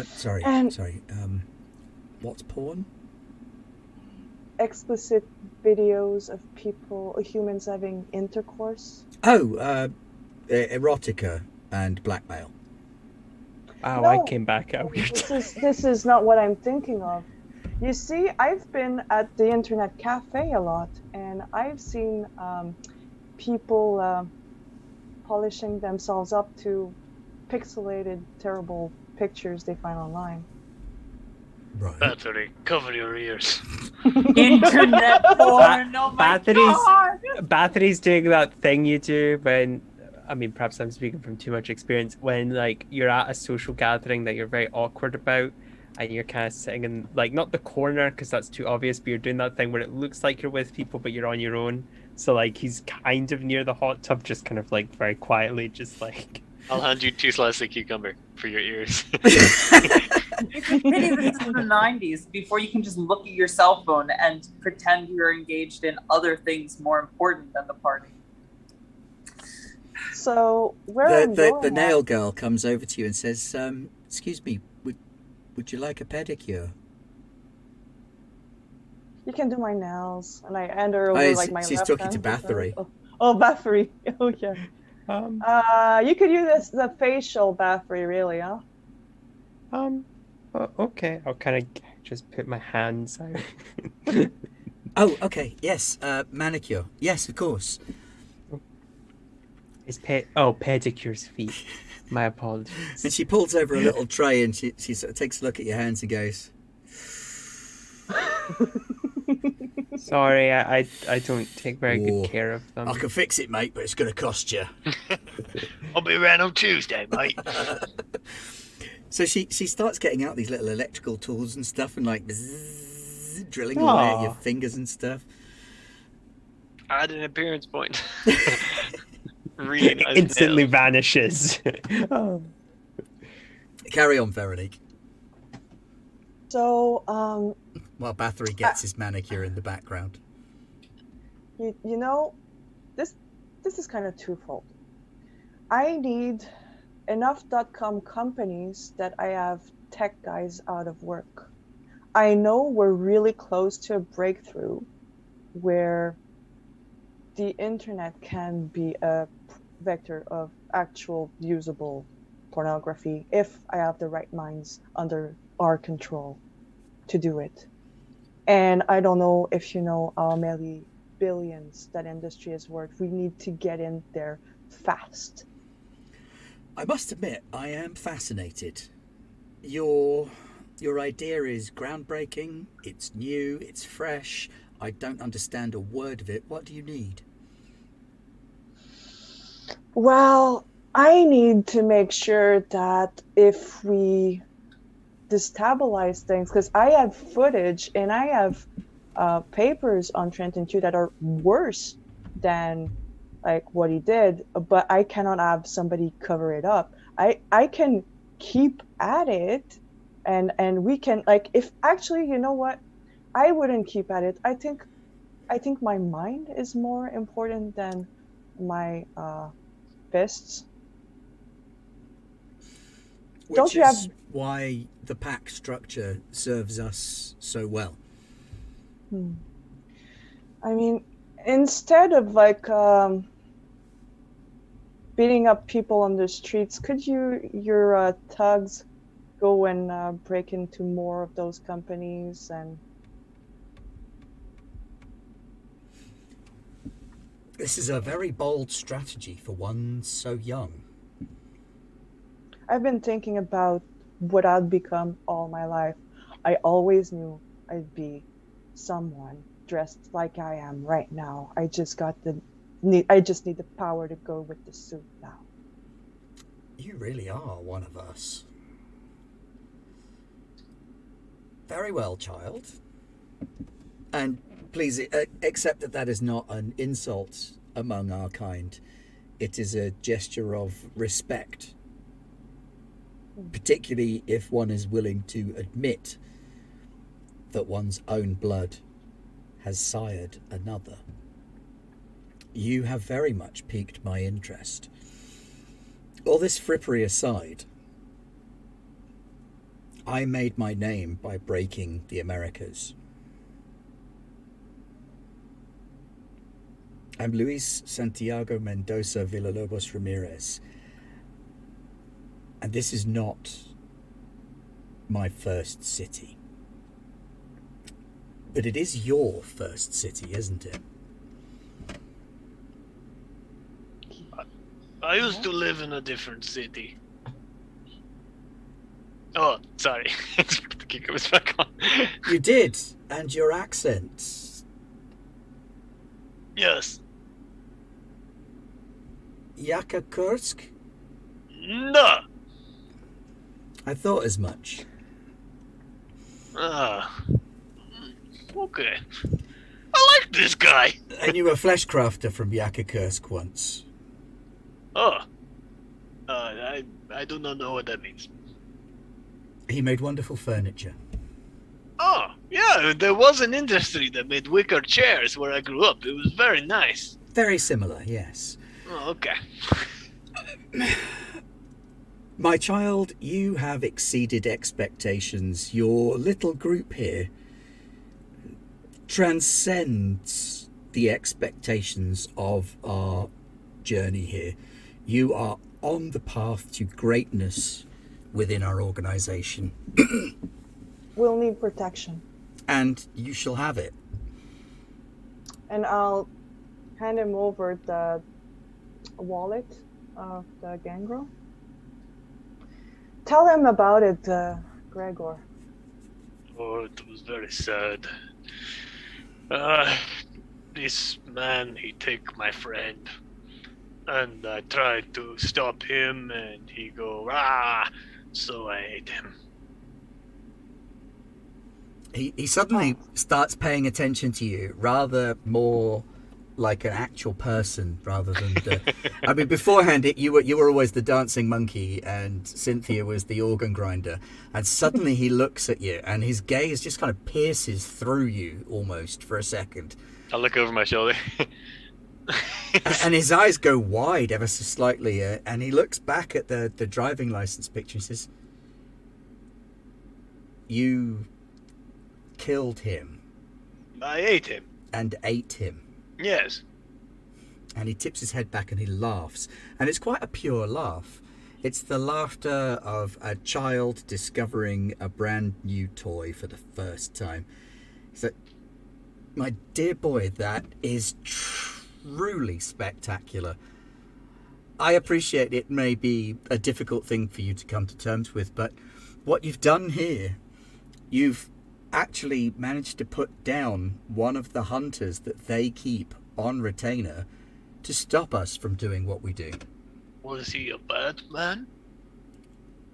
Sorry. And- What's porn? Explicit videos of humans having intercourse. Oh, erotica and blackmail. Wow, No. I came back at a weird time. This is not what I'm thinking of. You see, I've been at the internet cafe a lot, and I've seen people polishing themselves up to pixelated, terrible pictures they find online. Right. Bathory, cover your ears. Internet porn. Oh my god. Bathory's doing that thing you do when, I mean, perhaps I'm speaking from too much experience, when like you're at a social gathering that you're very awkward about, and you're kind of sitting in like not the corner because that's too obvious, but you're doing that thing where it looks like you're with people but you're on your own. So like he's kind of near the hot tub, just kind of like very quietly, just like. I'll hand you 2 slices of cucumber for your ears. It's a pity this is the 90s before you can just look at your cell phone and pretend you're engaged in other things more important than the party. So where The nail girl comes over to you and says, "Excuse me, would you like a pedicure?" You can do my nails, and I hand her over my. She's left talking hand to Bathory. Oh, Bathory. Oh yeah. You could use the facial Bathory, really, huh? Okay. I'll kind of just put my hands out. Oh, okay. Yes, manicure. Yes, of course. It's pedicure's feet. My apologies. And she pulls over a little tray and she sort of takes a look at your hands and goes, Sorry, I don't take very "Whoa, good care of them. I can fix it, mate, but it's going to cost you." I'll be around on Tuesday, mate. So she starts getting out these little electrical tools and stuff and like bzzz, drilling away at your fingers and stuff. Add an appearance point. Really nice Instantly nails. vanishes. Oh. Carry on, Veronique. So While Bathory gets his manicure in the background. you know, this is kind of twofold. I need enough .com companies that I have tech guys out of work. I know we're really close to a breakthrough where the internet can be a vector of actual usable pornography if I have the right minds under our control to do it. And I don't know if you know how many billions that industry is worth. We need to get in there fast. I must admit, I am fascinated. Your idea is groundbreaking, it's new, it's fresh. I don't understand a word of it. What do you need? Well, I need to make sure that if we destabilize things, because I have footage and I have papers on Trenton 2 that are worse than like what he did, but I cannot have somebody cover it up. I can keep at it and we can, like, if actually, you know what, I wouldn't keep at it. I think my mind is more important than my fists. Which Don't you is have- why the pack structure serves us so well. I mean, instead of like beating up people on the streets, could your thugs go and break into more of those companies? And This is a very bold strategy for one so young. I've been thinking about what I'd become all my life. I always knew I'd be someone dressed like I am right now. I just need the power to go with the suit now. You really are one of us. Very well, child. And please accept that is not an insult among our kind. It is a gesture of respect. Particularly if one is willing to admit that one's own blood has sired another. You have very much piqued my interest. All this frippery aside, I made my name by breaking the Americas. I'm Luis Santiago Mendoza Villalobos Ramirez, and this is not my first city. But it is your first city, isn't it? I used to live in a different city. Oh, sorry. The kicker was back on. You did, and your accent. Yes. Yakakursk? No. I thought as much. Ah. Okay. I like this guy. I knew a fleshcrafter from Yakakursk once. Oh. I do not know what that means. He made wonderful furniture. Oh, yeah, there was an industry that made wicker chairs where I grew up. It was very nice. Very similar, yes. Oh, okay. My child, you have exceeded expectations. Your little group here transcends the expectations of our journey here. You are on the path to greatness within our organization. We'll need protection. And you shall have it. And I'll hand him over the wallet of the gangrel. Tell him about it, Gregor. Oh, it was very sad. This man, he take my friend. And I tried to stop him, and he go, "Rah!" So I ate him. He suddenly starts paying attention to you, rather more like an actual person rather than the... I mean, beforehand, you were always the dancing monkey, and Sinthia was the organ grinder. And suddenly he looks at you, and his gaze just kind of pierces through you almost for a second. I look over my shoulder. And his eyes go wide ever so slightly, and he looks back at the driving license picture and says, "You killed him." I ate him. And ate him. Yes. And he tips his head back and he laughs. And it's quite a pure laugh. It's the laughter of a child discovering a brand new toy for the first time. He's like, "My dear boy, that is truly spectacular. I appreciate it may be a difficult thing for you to come to terms with, but what you've done here, you've actually managed to put down one of the hunters that they keep on retainer to stop us from doing what we do." Was he a bad man?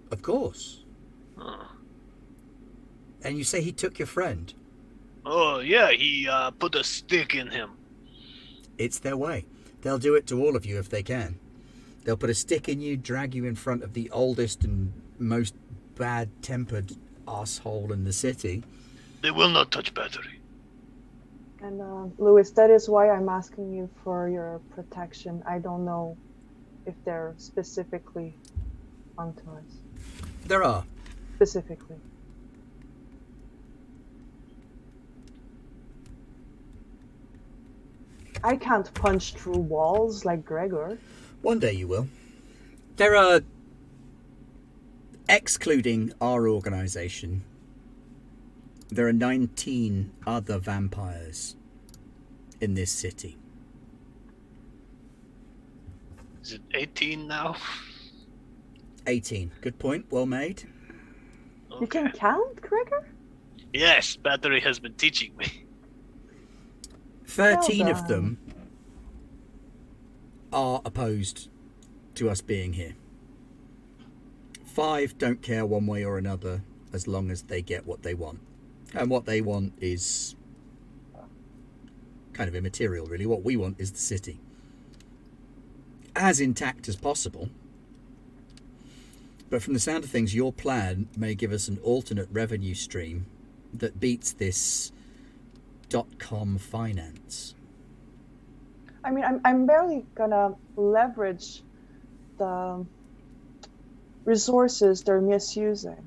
Of course. Oh, And you say he took your friend. oh yeah, he put a stick in him. It's their way. They'll do it to all of you if they can. They'll put a stick in you, drag you in front of the oldest and most bad-tempered asshole in the city. They will not touch Bathory. And Louis, that is why I'm asking you for your protection. I don't know if they're specifically onto us. There are. Specifically. I can't punch through walls like Gregor. One day you will. There are, excluding our organisation, there are 19 other vampires in this city. Is it 18 now? 18. Good point. Well made. You can count, Gregor? Yes, Bathory has been teaching me. 13 Well of them are opposed to us being here. 5 don't care one way or another as long as they get what they want. And what they want is kind of immaterial, really. What we want is the city as intact as possible. But from the sound of things, your plan may give us an alternate revenue stream that beats this .com finance. I mean, I'm barely gonna leverage the resources they're misusing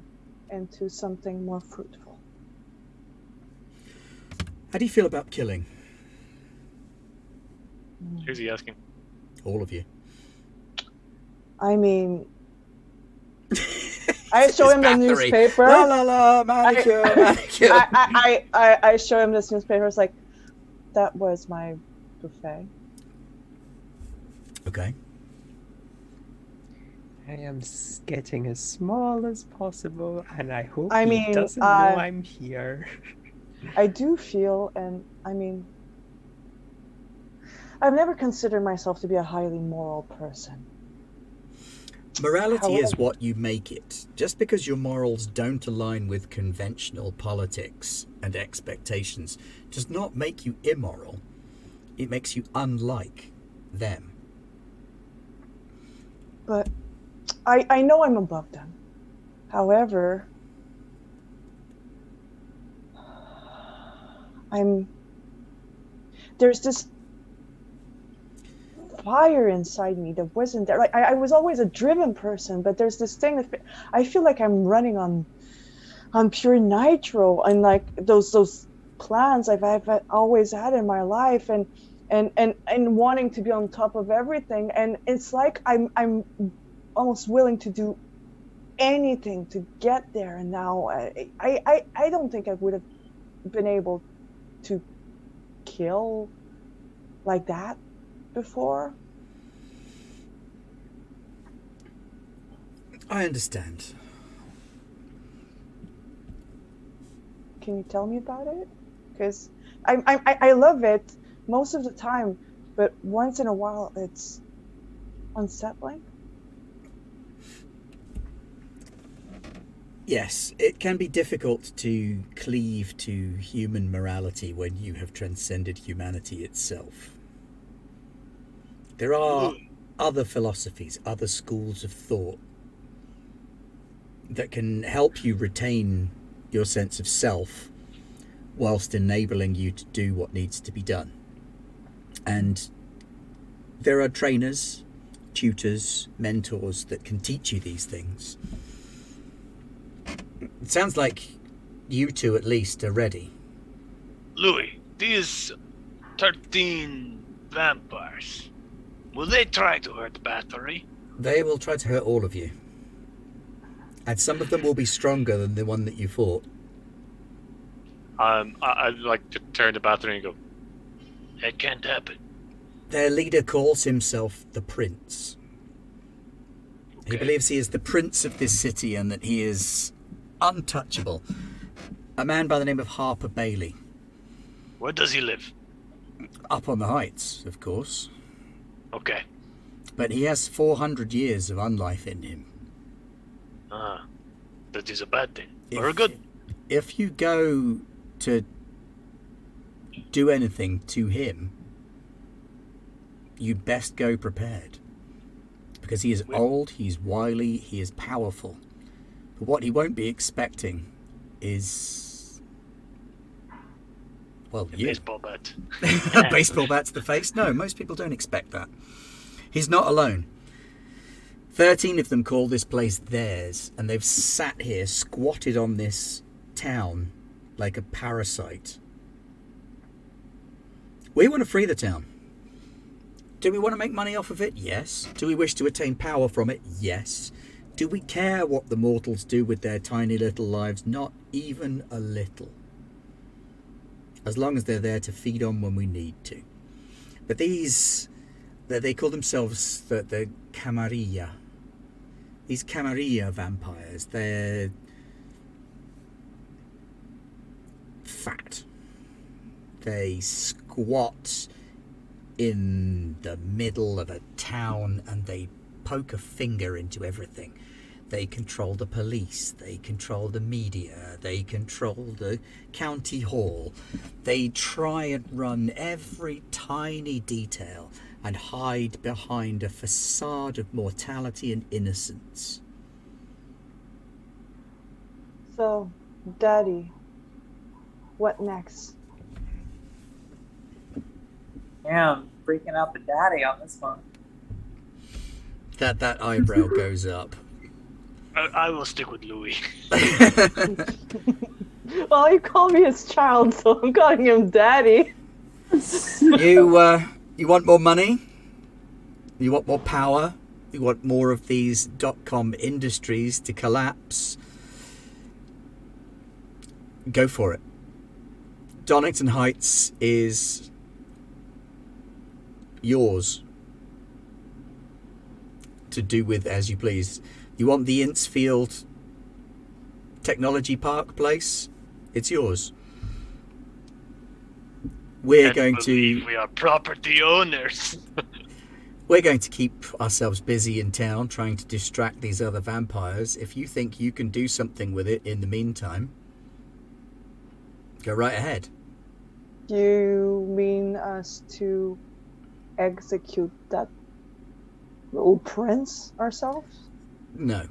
into something more fruitful. How do you feel about killing? Who's he asking? All of you. I mean, I show him the Bathory. newspaper. La la la, manicure, manicure. I show him this newspaper. It's like, that was my buffet. Okay. I am getting as small as possible, and I hope I he mean, doesn't know I'm here. I do feel, and I mean, I've never considered myself to be a highly moral person. Morality is However- what you make it. Just because your morals don't align with conventional politics and expectations does not make you immoral. It makes you unlike them. But I know I'm above them. However, there's this fire inside me that wasn't there. Like I was always a driven person, but there's this thing that I feel like I'm running on pure nitro, and like those plans I've always had in my life, and wanting to be on top of everything, and it's like I'm almost willing to do anything to get there. And now I don't think I would have been able to kill like that before. I understand. Can you tell me about it? Because I love it most of the time, but once in a while it's unsettling. Yes, it can be difficult to cleave to human morality when you have transcended humanity itself. There are other philosophies, other schools of thought that can help you retain your sense of self whilst enabling you to do what needs to be done. And there are trainers, tutors, mentors that can teach you these things. It sounds like you two at least are ready. Louis, these 13 vampires, will they try to hurt Bathory? They will try to hurt all of you. And some of them will be stronger than the one that you fought. I'd like to turn to Bathory and go, That can't happen. Their leader calls himself the Prince. He Okay. believes he is the prince of this city and that he is untouchable. A man by the name of Harper Bailey. Where does he live? Up on the heights, of course. Okay. But he has 400 years of unlife in him. That is a bad thing. Or If- good. If you go to do anything to him, you best go prepared. Because he is old, he's wily, he is powerful. But what he won't be expecting is... well, A you. baseball bat. A baseball bat to the face? No, most people don't expect that. He's not alone. 13 of them call this place theirs, and they've sat here, squatted on this town like a parasite. We want to free the town. Do we want to make money off of it? Yes. Do we wish to attain power from it? Yes. Do we care what the mortals do with their tiny little lives? Not even a little. As long as they're there to feed on when we need to. But these, they call themselves the Camarilla. These Camarilla vampires, they're fat. They squat in the middle of a town and they poke a finger into everything. They control the police, they control the media, they control the county hall. They try and run every tiny detail and hide behind a facade of mortality and innocence. So, Daddy, what next? Yeah, I'm freaking out the daddy on this one. That eyebrow goes up. I will stick with Louis. Well, you call me his child, so I'm calling him Daddy. You want more money? You want more power? You want more of these .com industries to collapse? Go for it. Donington Heights is yours to do with as you please. You want the Incefield Technology Park place? It's yours. We're going to... We are property owners. We're going to keep ourselves busy in town trying to distract these other vampires. If you think you can do something with it in the meantime, go right ahead. You mean us to execute that little prince ourselves? No.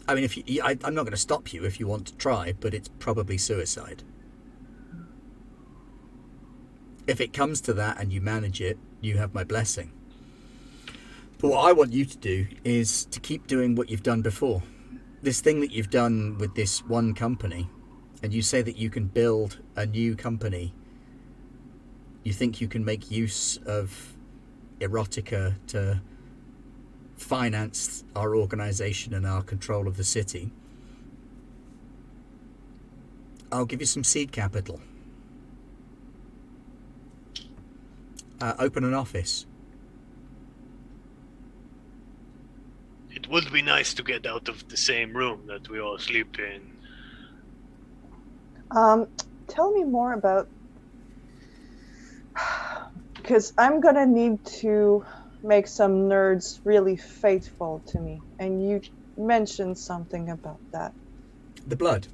I mean, I'm not going to stop you if you want to try, but it's probably suicide. If it comes to that and you manage it, you have my blessing. But what I want you to do is to keep doing what you've done before. This thing that you've done with this one company, and you say that you can build a new company. You think you can make use of erotica to finance our organization and our control of the city. I'll give you some seed capital. Open an office. It would be nice to get out of the same room that we all sleep in. Tell me more about... Because I'm gonna need to make some nerds really faithful to me. And you mentioned something about that. The blood.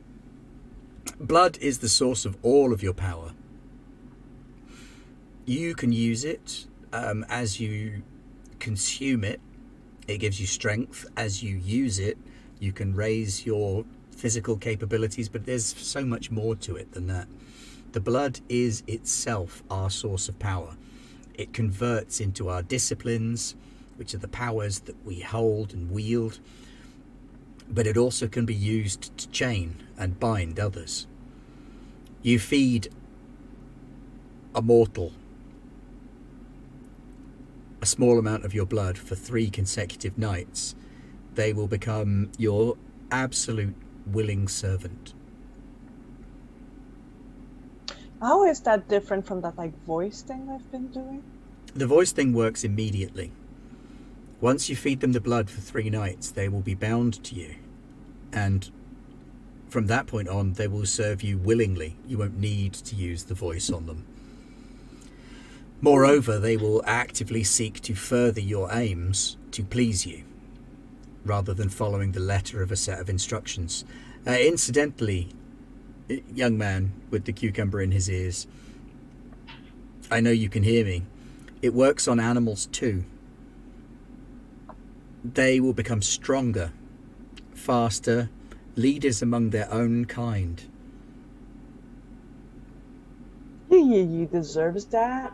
Blood is the source of all of your power. You can use it as you consume it. It gives you strength. As you use it, you can raise your physical capabilities, but there's so much more to it than that. The blood is itself our source of power. It converts into our disciplines, which are the powers that we hold and wield, but it also can be used to chain and bind others. You feed a mortal a small amount of your blood for 3 consecutive nights, they will become your absolute willing servant. How is that different from that voice thing I've been doing? The voice thing works immediately. Once you feed them the blood for 3 nights, they will be bound to you. And from that point on, they will serve you willingly. You won't need to use the voice on them. Moreover, they will actively seek to further your aims to please you, rather than following the letter of a set of instructions. Incidentally, young man with the cucumber in his ears, I know you can hear me. It works on animals too. They will become stronger, faster, leaders among their own kind. He deserves that.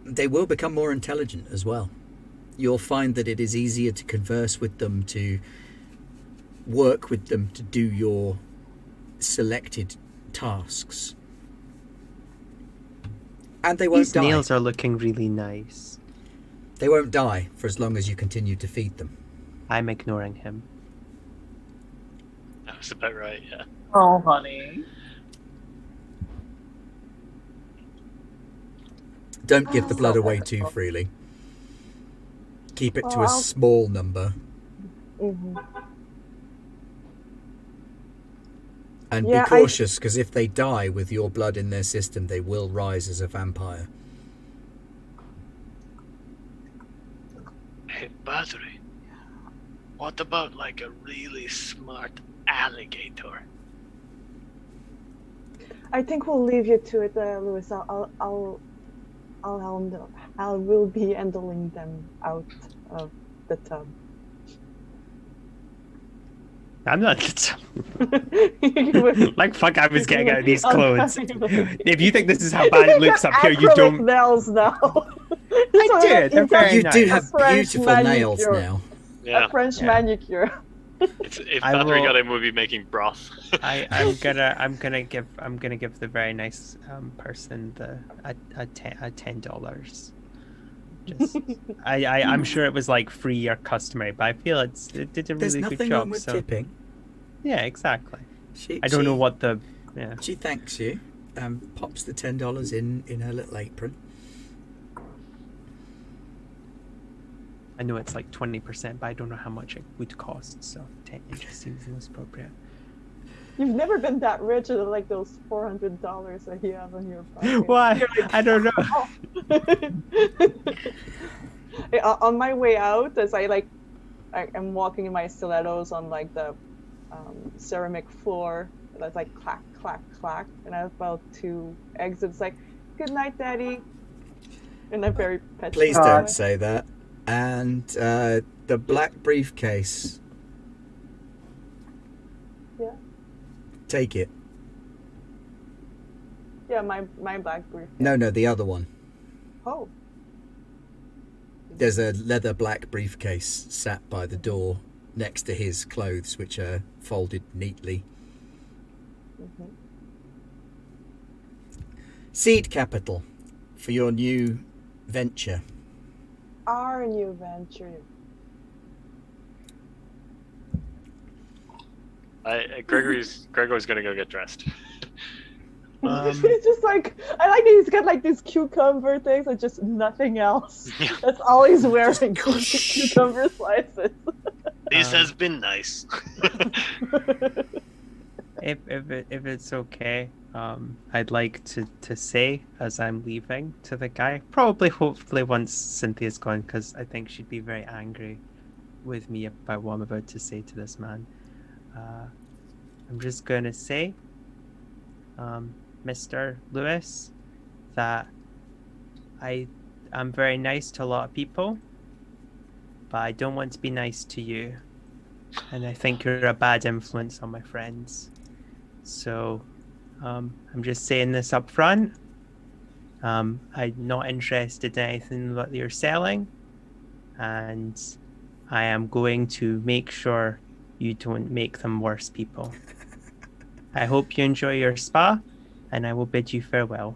They will become more intelligent as well. You'll find that it is easier to converse with them, to work with them, to do your selected tasks. And they won't These die. nails are looking really nice. They won't die for as long as you continue to feed them. I'm ignoring him. That was about right, yeah. Oh, honey. Don't give the blood away too freely. Keep it to a small number. Mm-hmm. And Yeah, be cautious, because if they die with your blood in their system, they will rise as a vampire. Hey, Bathory, what about a really smart alligator? I think we'll leave you to it, Louis. I will be handling them out of the tub. I'm not. Fuck, I was getting out of these clothes. If you think this is how bad it looks up here, you don't. Nails now. I did. They're very You nice. do have French beautiful manicure. nails now. Yeah. A French Yeah. manicure. If I Bathory will- got him, we'll be making broth. I'm gonna give the very nice person a $10. Just, I'm sure it was like free or customary, but I feel it did a There's really good nothing job. wrong with So tipping. yeah, exactly. She, I don't know she- what the yeah. She thanks you, pops the $10 in her little apron. I know it's like 20%, but I don't know how much it would cost. So 10 just seems most appropriate. You've never been that rich with like those $400 that you have on your pocket. Why? I don't know. On my way out, as I'm walking in my stilettos on like the ceramic floor, that's like clack, clack, clack, and I have about 2 exits. Like, good night, Daddy. And I'm very petulant. Please don't say that. And the black briefcase. Yeah. Take it. Yeah, my black briefcase. No, the other one. Oh. There's a leather black briefcase sat by the door next to his clothes, which are folded neatly. Mm-hmm. Seed capital for your new venture. Our new venture. Gregor's gonna go get dressed. He's just like, I like that he's got like these cucumber things and just nothing else. Yeah. That's all he's wearing. Cucumber slices. This has been nice. If it's okay, I'd like to say as I'm leaving to the guy, hopefully once Cynthia's gone, because I think she'd be very angry with me about what I'm about to say to this man. I'm just gonna say, Mr. Lewis, that I'm very nice to a lot of people, but I don't want to be nice to you, and I think you're a bad influence on my friends. So, I'm just saying this up front. I'm not interested in anything that you're selling, and I am going to make sure you don't make them worse people. I hope you enjoy your spa, and I will bid you farewell.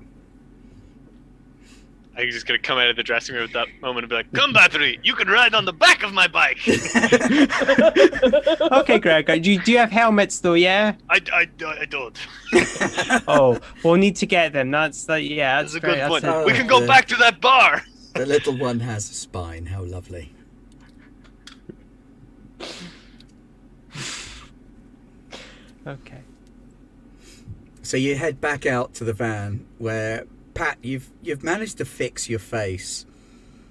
I'm just gonna come out of the dressing room at that moment and be like, "Come, Bathory, you can ride on the back of my bike." Okay, Gregor, do you have helmets though? Yeah. I don't. Oh, we'll need to get them. That's That's a great. good point. it. We can go back to that bar. The little one has a spine. How lovely. Okay. So you head back out to the van where, Pat, you've managed to fix your face.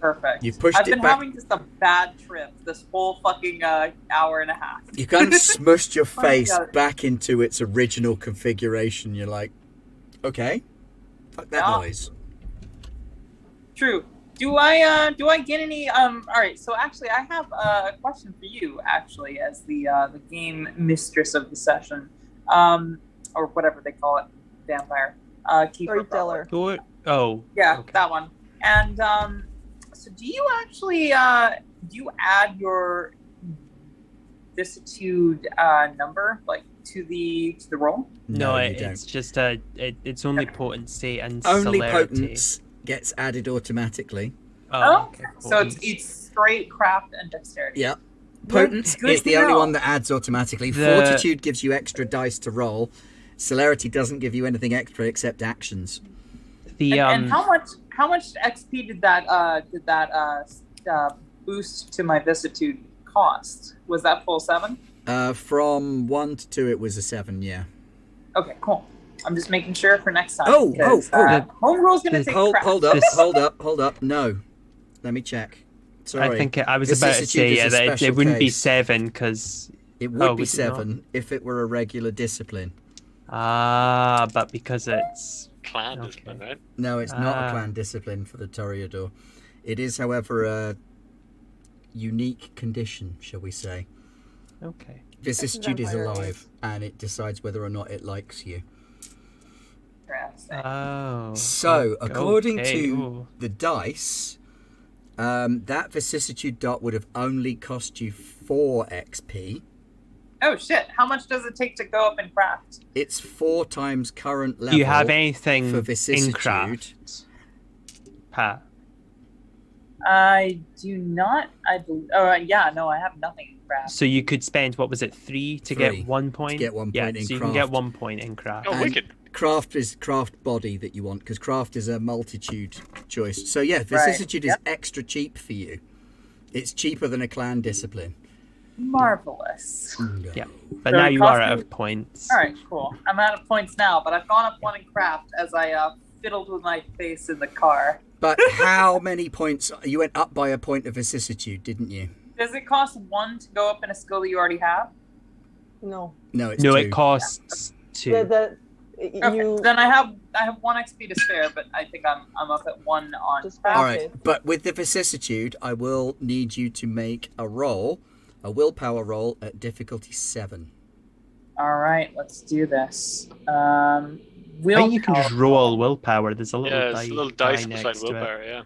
Perfect. You pushed I've it been back. having just a bad trip this whole fucking hour and a half. You kind of smushed your face God. back into its original configuration. You're like, okay, fuck that Yeah. noise. True. Do I get any all right, so actually I have a question for you actually as the game mistress of the session. Or whatever they call it, vampire. Keeper. Storyteller. Oh. Yeah, Okay. that one. And so do you actually do you add your vicissitude number like to the roll? No, you it's don't. just it's only potency and Only celerity. potence gets added automatically. Oh, okay. So Potence. it's straight craft and dexterity. Yeah. Potence Good is to the only know. one that adds automatically. The- Fortitude gives you extra dice to roll. Celerity doesn't give you anything extra except actions. The And how much XP did that boost to my vicissitude cost? Was that full 7? From 1 to 2, it was a 7. Yeah. Okay, cool. I'm just making sure for next time. Oh, because, oh. home roll's gonna the- take Hold crap. up. No, let me check. Sorry. I think I was about to Vicissitude say is a that it special wouldn't be case. 7 because It would Oh, be would it not? 7 if it were a regular discipline. but because it's Clan Okay. discipline, right? No, it's not a Ah. clan discipline for the Toreador. It is, however, a unique condition, shall we say. okay. Vicissitude is vampire alive, and it decides whether or not it likes you. Interesting. Oh. So, according okay, to ooh. the dice, that vicissitude dot would have only cost you 4 XP. Oh shit! How much does it take to go up in craft? It's 4 times current level Do you have anything for in vicissitude. craft, Pat? I do not. I believe. Oh, yeah. No, I have nothing in craft. So you could spend, what was it, 3 to Three get 1 point? to get 1 yeah, point in so you can get craft. 1 point in craft. Oh, And wicked. Craft is craft body that you want, because craft is a multitude choice. So yeah, vicissitude is extra cheap for you. It's cheaper than a clan discipline. Marvelous. No. Yeah, but So now it you costs are out me- of points. All right, cool. I'm out of points now, but I've gone up one in craft as I fiddled with my face in the car. But how many points? You went up by a point of vicissitude, didn't you? Does it cost 1 to go up in a skill that you already have? No. No, it's No, 2. it costs 2. Okay, You then I have 1 XP to spare, but I think I'm up at 1 on. just All back right, it. but with the vicissitude, I will need you to make a roll, a willpower roll at difficulty 7. All right, let's do this. I think you can just roll willpower. There's a little Yeah, die, it's a little dice die beside next to it. willpower, yeah.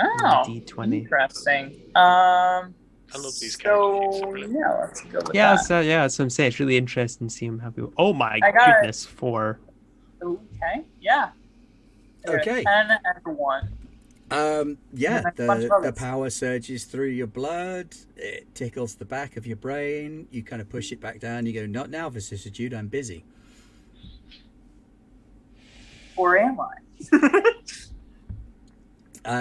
Oh, D20. interesting. I love these character sheets, So really. yeah, let's go with Yeah, that. so that's what I'm saying. It's really interesting to see him have. Oh my I got it. goodness, 4. Okay, yeah. There, Okay. 10 and 1. Yeah, And a bunch of the others. power surges through your blood. It tickles the back of your brain. You kind of push it back down. You go, not now, vicissitude. I'm busy. Or am I?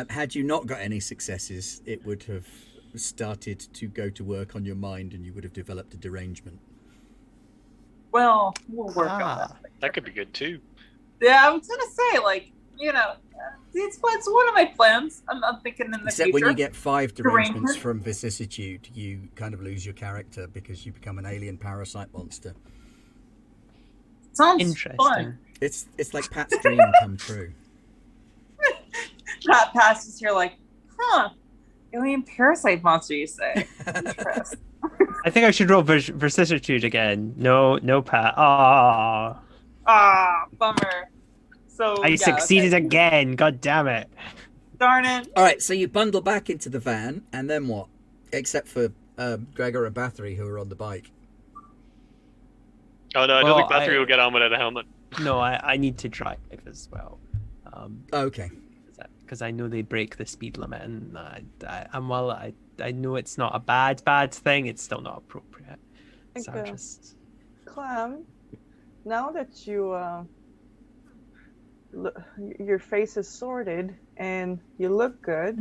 Had you not got any successes, it would have started to go to work on your mind, and you would have developed a derangement. Well, we'll work on that. That could be good too. Yeah, I was gonna say, like, it's one of my plans. I'm thinking in the Except future. when you get 5 derangements Derangement. from vicissitude, you kind of lose your character because you become an alien parasite monster. Sounds Interesting. fun. It's like Pat's dream come true. Pat passes here like, alien parasite monster, you say? Interesting. I think I should roll vicissitude again. No, Pat. Ah, Bummer. So I succeeded okay. again. God damn it. Darn it. All right, so you bundle back into the van, and then what? Except for Gregor and Bathory, who are on the bike. Oh no, I Well, don't think Bathory will get on without a helmet. No, I need to drive as well. Okay. Because I know they break the speed limit, and I know it's not a bad thing. It's still not appropriate. So I'm Okay. just. Clem, now that your face is sorted and you look good,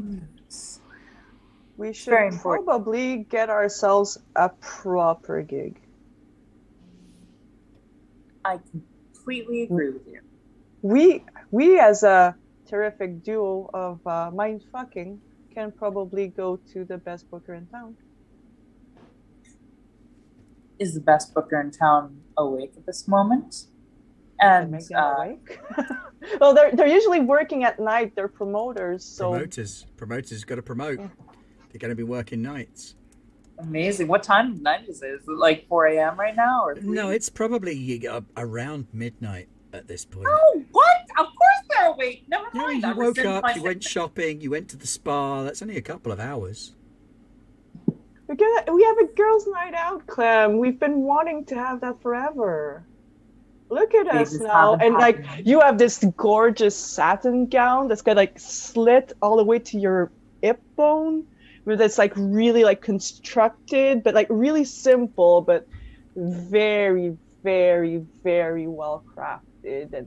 we Very should important. probably get ourselves a proper gig. I completely agree with you. We as a terrific duo of mind fucking can probably go to the best booker in town. Is the best booker in town awake at this moment? And And make them awake. Well, they're usually working at night. They're promoters, so Promoters got to promote. They're going to be working nights. amazing. What time of night is it? Is it like 4 a.m. right now? Or 3? No, it's probably around midnight at this point. Oh, what? Of course they're awake. Never Yeah, mind. you I woke rescind up, my you went shopping, you went to the spa. That's only a couple of hours. we have a girls' night out, Clem. We've been wanting to have that forever. Look at We us just now, haven't and like happened. you have this gorgeous satin gown that's got like slit all the way to your hip bone, where that's like really like constructed, but like really simple, but very, very, very well crafted and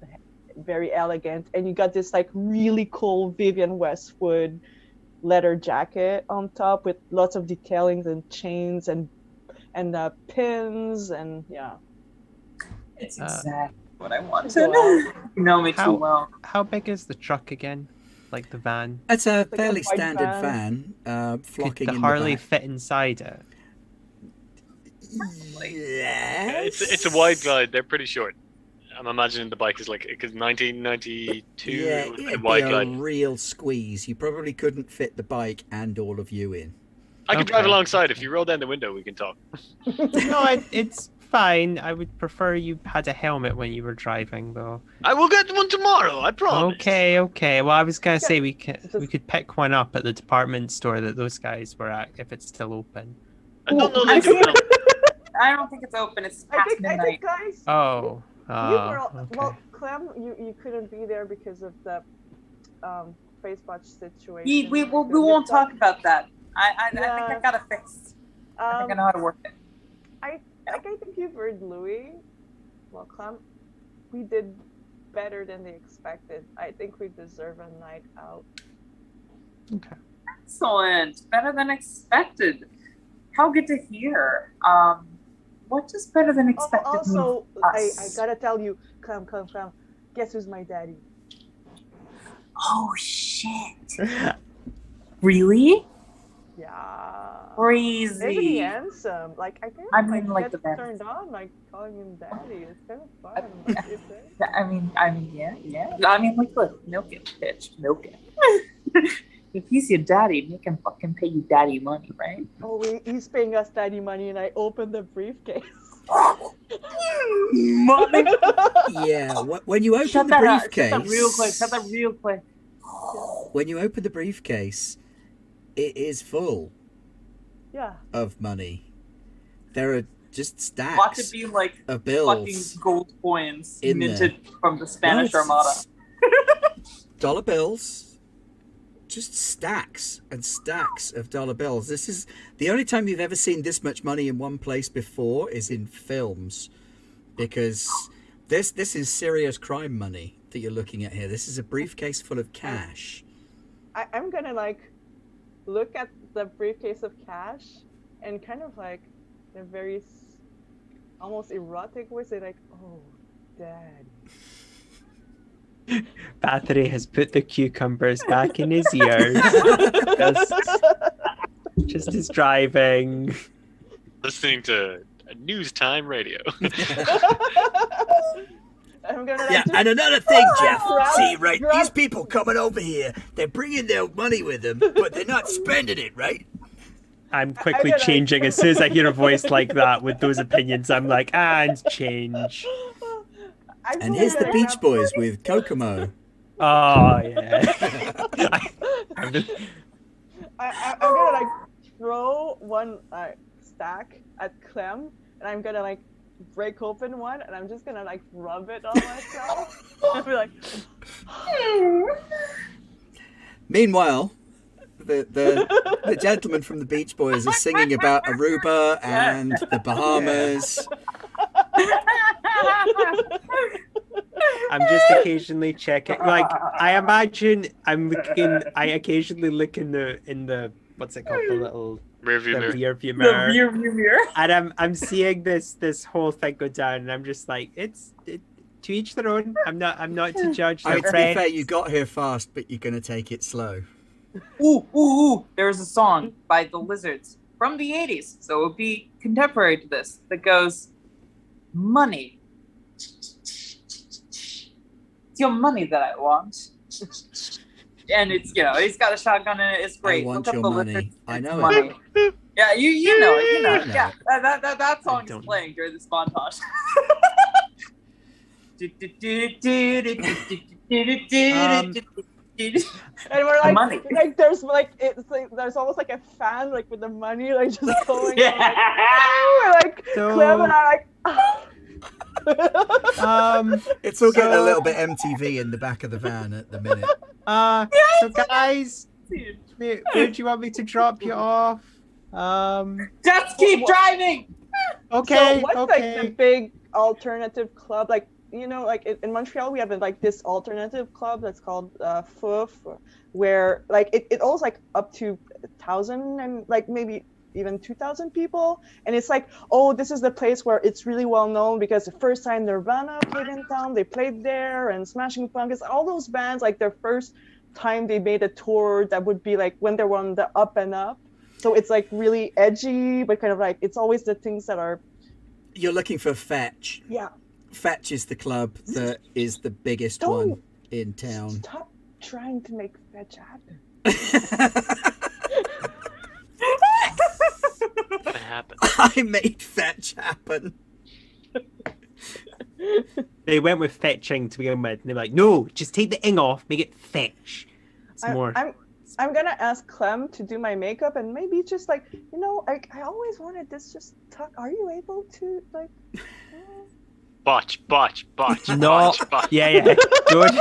very elegant. And you got this like really cool Vivienne Westwood leather jacket on top with lots of decalings and chains and pins and yeah. It's exactly what I want. Wow. You know me too well. How big is the truck again? Like the van? It's a a fairly white standard van. van, Could flocking the in Harley the back. fit inside it? Yes. It's a wide glide. They're pretty short. I'm imagining the bike is like, because 1992 Yeah, it was a it'd be wide a glide. real squeeze. You probably couldn't fit the bike and all of you in. I could drive Okay. alongside. If you roll down the window, we can talk. No, it's fine. I would prefer you had a helmet when you were driving, though. I will get one tomorrow. I promise. Okay. Well, I was gonna say we could pick one up at the department store that those guys were at if it's still open. I don't know I they do. think- I don't think it's open. It's I past think midnight. guys, Oh. you were Okay. well, Clem, you couldn't be there because of the face watch situation. We won't talk about that. I think I got it fixed. I think I know how to work it. I think you've heard Louis. Well, Clem, we did better than they expected. I think we deserve a night out. Okay. Excellent. Better than expected. How good to hear. What does better than expected Also, mean? I gotta tell you, Clem. Guess who's my daddy? Oh shit! Really? Yeah. Crazy. Really handsome. Like I think I mean, like get the best. turned on, like calling him daddy. It's kind of fun. What do you think? I mean, yeah. I mean, like, look, milk it, bitch, milk it. If he's your daddy, make him fucking pay you daddy money, right? Oh, he's paying us daddy money, and I opened the briefcase. Money. Yeah, when you open Shut the that briefcase, up. Shut that real quick. when you open the briefcase, it is full Yeah. of money. There are just stacks Watch it be like of bills. fucking gold coins in minted there. from the Spanish No, Armada. Dollar bills. Just stacks and stacks of dollar bills. This is the only time you've ever seen this much money in one place before is in films, because this is serious crime money that you're looking at here. This is a briefcase full of cash. I'm gonna like look at the briefcase of cash and kind of like in a very almost erotic way say like, oh, Dad. Bathory has put the cucumbers back in his ears. just his driving. Listening to a news time radio. I'm gonna Yeah, like, and another thing, Jeff. grab- See, right, grab- these people coming over here, they're bringing their money with them, but they're not spending it, right? I'm quickly gotta- changing as soon as I hear a voice like that with those opinions. I'm like, and change. And here's the Beach Boys with Kokomo. Oh yeah. I'm gonna like throw one stack at Clem, and I'm gonna like break open one, and I'm just gonna like rub it on myself. And be like, Meanwhile, the gentleman from the Beach Boys is singing about Aruba and the Bahamas. I'm just occasionally checking. Like I imagine I occasionally look in the what's it called, the little Rearview mirror. rear view The mirror. rear view mirror. And I'm seeing this whole thing go down, and I'm just like, to each their own. I'm not to judge. I mean, They're to be friends. fair, you got here fast, but you're going to take it slow. Ooh. There's a song by the Lizards from the 80s, so it would be contemporary to this, that goes, money. It's your money that I want. And it's, he's got a shotgun in it. It's great. I want Look up your the money. Lizards. I know Money. Yeah, you know it. I know Yeah, that song I is don't playing during this montage. and we're like, money. like there's like it's like there's almost like a fan like with the money like just going. Yeah. On, like So- Clem and I like. It's all getting a So- little bit MTV in the back of the van at the minute. So guys, where do you want me to drop you off? Just keep driving. Okay, So what's okay. like the big alternative club? Like like in Montreal we have like this alternative club that's called FUF, where like it owns like up to 1,000 and like maybe even 2,000 people, and it's like, oh, this is the place where it's really well known because the first time Nirvana played in town, they played there, and Smashing Pumpkins, all those bands, like their first time they made a tour, that would be like when they were on the up and up. So it's like really edgy, but kind of like it's always the things that are You're looking for Fetch. yeah. Fetch is the club that is the biggest Don't one in town. Stop trying to make fetch happen. What happened? I made Fetch happen. They went with fetching to begin with, and they're like, no, just take the ing off, make it fetch. It's more. I'm gonna ask Clem to do my makeup, and maybe just like I always wanted this just tuck. Are you able to like? Botch. No. Botch. Yeah. Good.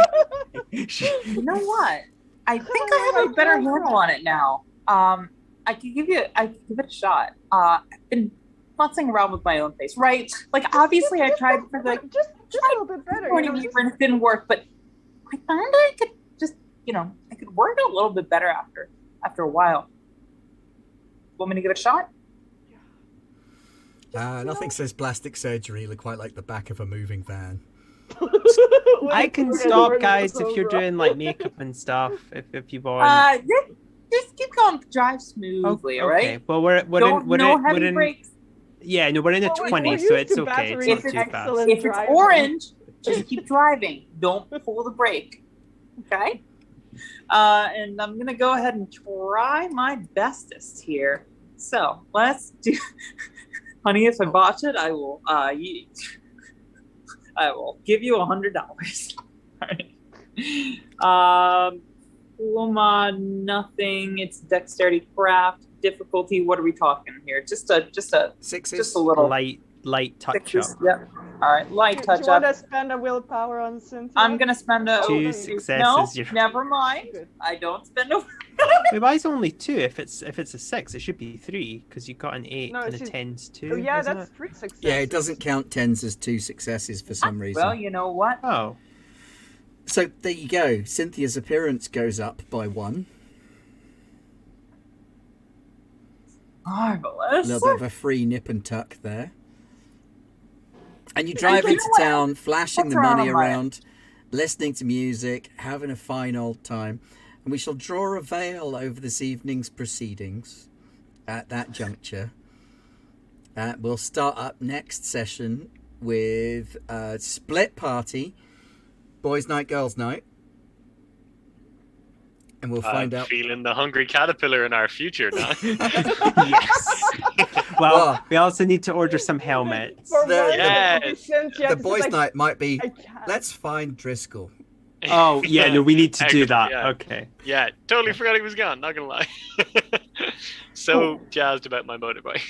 You know what? I think I have a better handle on it now. I could give it a shot. I've been futzing around with my own face, right? Like obviously I tried for the just a little bit better. You know, and it didn't work, but I found I could just, I could work it a little bit better after a while. Want me to give it a shot? Nothing says plastic surgery quite like the back of a moving van. I can stop, guys, if you're doing like makeup and stuff. If you want. Just keep going. Drive smoothly, all right? Well, we're heavy in. brakes. Yeah, no, we're in a 20, so it's okay. It's not too fast. If it's orange, just keep driving. Don't pull the brake. Okay? And I'm gonna go ahead and try my bestest here. So let's do. Honey, if I botch it, I will. I will give you $100. All right. Uma, nothing. It's dexterity craft. Difficulty. What are we talking here? Just a Sixes. just a little light touch sixes. up. Yep. All right, light touch Do you want up. to spend a willpower on Sinthia? I'm gonna spend a Two No, successes. never mind. Good. I don't spend a. Wait, why is it only 2? If it's a 6, it should be 3 because you got an 8 No, and a it's- 10's 2. Oh, yeah, isn't that's it? 3 successes. Yeah, it doesn't count 10s as 2 successes for some reason. Well, you know what? Oh, So there you go. Cynthia's appearance goes up by 1. A Marvelous. little bit of a free nip and tuck there. And you drive into town, flashing the money around, listening to music, having a fine old time. And we shall draw a veil over this evening's proceedings at that juncture. We'll start up next session with a split party, boys' night, girls' night. And we'll find out. Feeling the hungry caterpillar in our future now. yes. Well, we also need to order some helmets. The boys' night might be, let's find Driscoll. Oh, yeah, no, we need to do that. Yeah. Okay. Yeah, totally forgot he was gone, not gonna lie. So jazzed about my motorbike.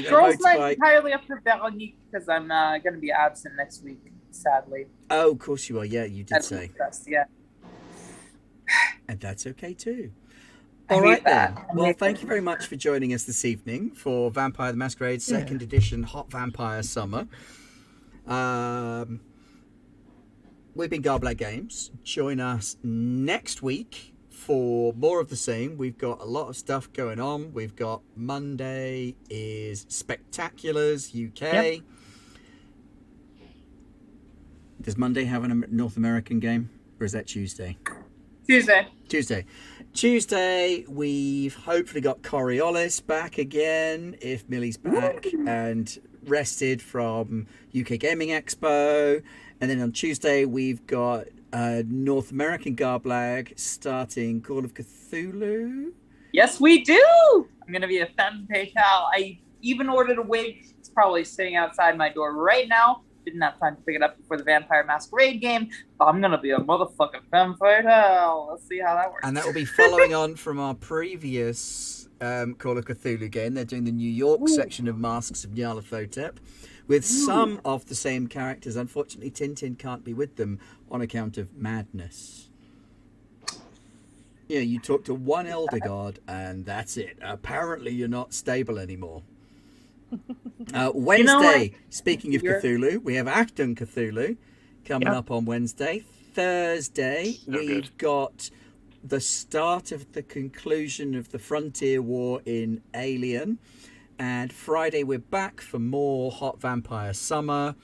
Girls' night entirely up to Veronique because I'm gonna be absent next week, sadly. Oh, of course you are. Yeah, you did say. Yeah. And that's okay too. I All hate right that. then. Well, thank you very much for joining us this evening for Vampire the Masquerade 2nd edition Hot Vampire Summer. We've been Garblag Games. Join us next week for more of the same. We've got a lot of stuff going on. We've got Monday is Spectaculars UK. Yep. Does Monday have a North American game? Or is that Tuesday? Tuesday, we've hopefully got Coriolis back again, if Millie's back, and rested from UK Gaming Expo. And then on Tuesday, we've got North American Garblag starting Call of Cthulhu. Yes, we do! I'm going to be a femme fatale. I even ordered a wig. It's probably sitting outside my door right now. Didn't have time to pick it up before the Vampire Masquerade game. But I'm going to be a motherfucking femme fatale. Let's see how that works. And that will be following on from our previous Call of Cthulhu game. They're doing the New York section of Masks of Nyarlathotep with some of the same characters. Unfortunately, Tintin can't be with them on account of madness. Yeah, you talk to one elder god and that's it. Apparently, you're not stable anymore. Wednesday, speaking of Cthulhu, we have Acton Cthulhu coming up on Wednesday. Thursday, we've got the start of the conclusion of the Frontier War in Alien. And Friday, we're back for more Hot Vampire Summer.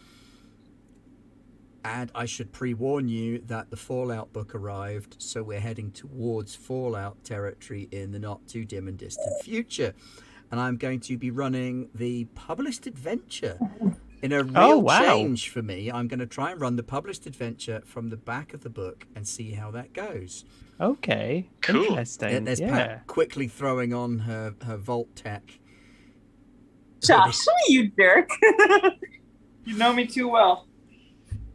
And I should pre-warn you that the Fallout book arrived, so we're heading towards Fallout territory in the not too dim and distant future. And I'm going to be running the published adventure in a real change for me. I'm going to try and run the published adventure from the back of the book and see how that goes. Okay. Cool. Interesting. There's Pat quickly throwing on her Vault Tech. Josh, you jerk. You know me too well.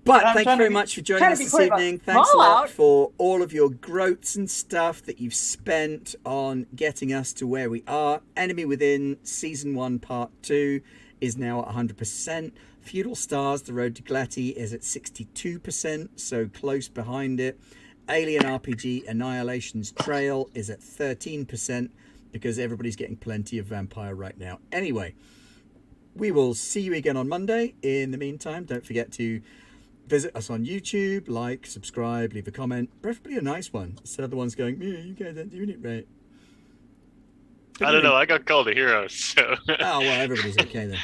But thank you very much for joining us this evening. Thanks a lot for all of your groats and stuff that you've spent on getting us to where we are. Enemy Within Season 1 Part 2 is now at 100%. Feudal Stars, The Road to Glatty is at 62%, so close behind it. Alien RPG Annihilation's Trail is at 13% because everybody's getting plenty of Vampire right now. Anyway, we will see you again on Monday. In the meantime, don't forget to visit us on YouTube, like, subscribe, leave a comment, preferably a nice one, instead of the ones going, yeah, you guys aren't doing it right. I don't know. I got called a hero, so. Oh, well, everybody's okay then.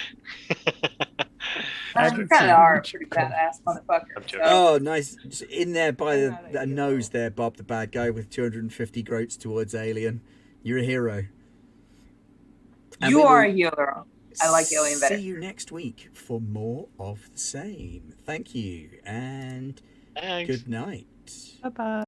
You kind of are a pretty badass motherfucker. So. Oh, nice. Just in there by the nose there, Bob, the bad guy with 250 groats towards Alien. You're a hero. And You are a hero. I like Alien better. See you next week for more of the same. Thank you, and Thanks. good night. Bye-bye.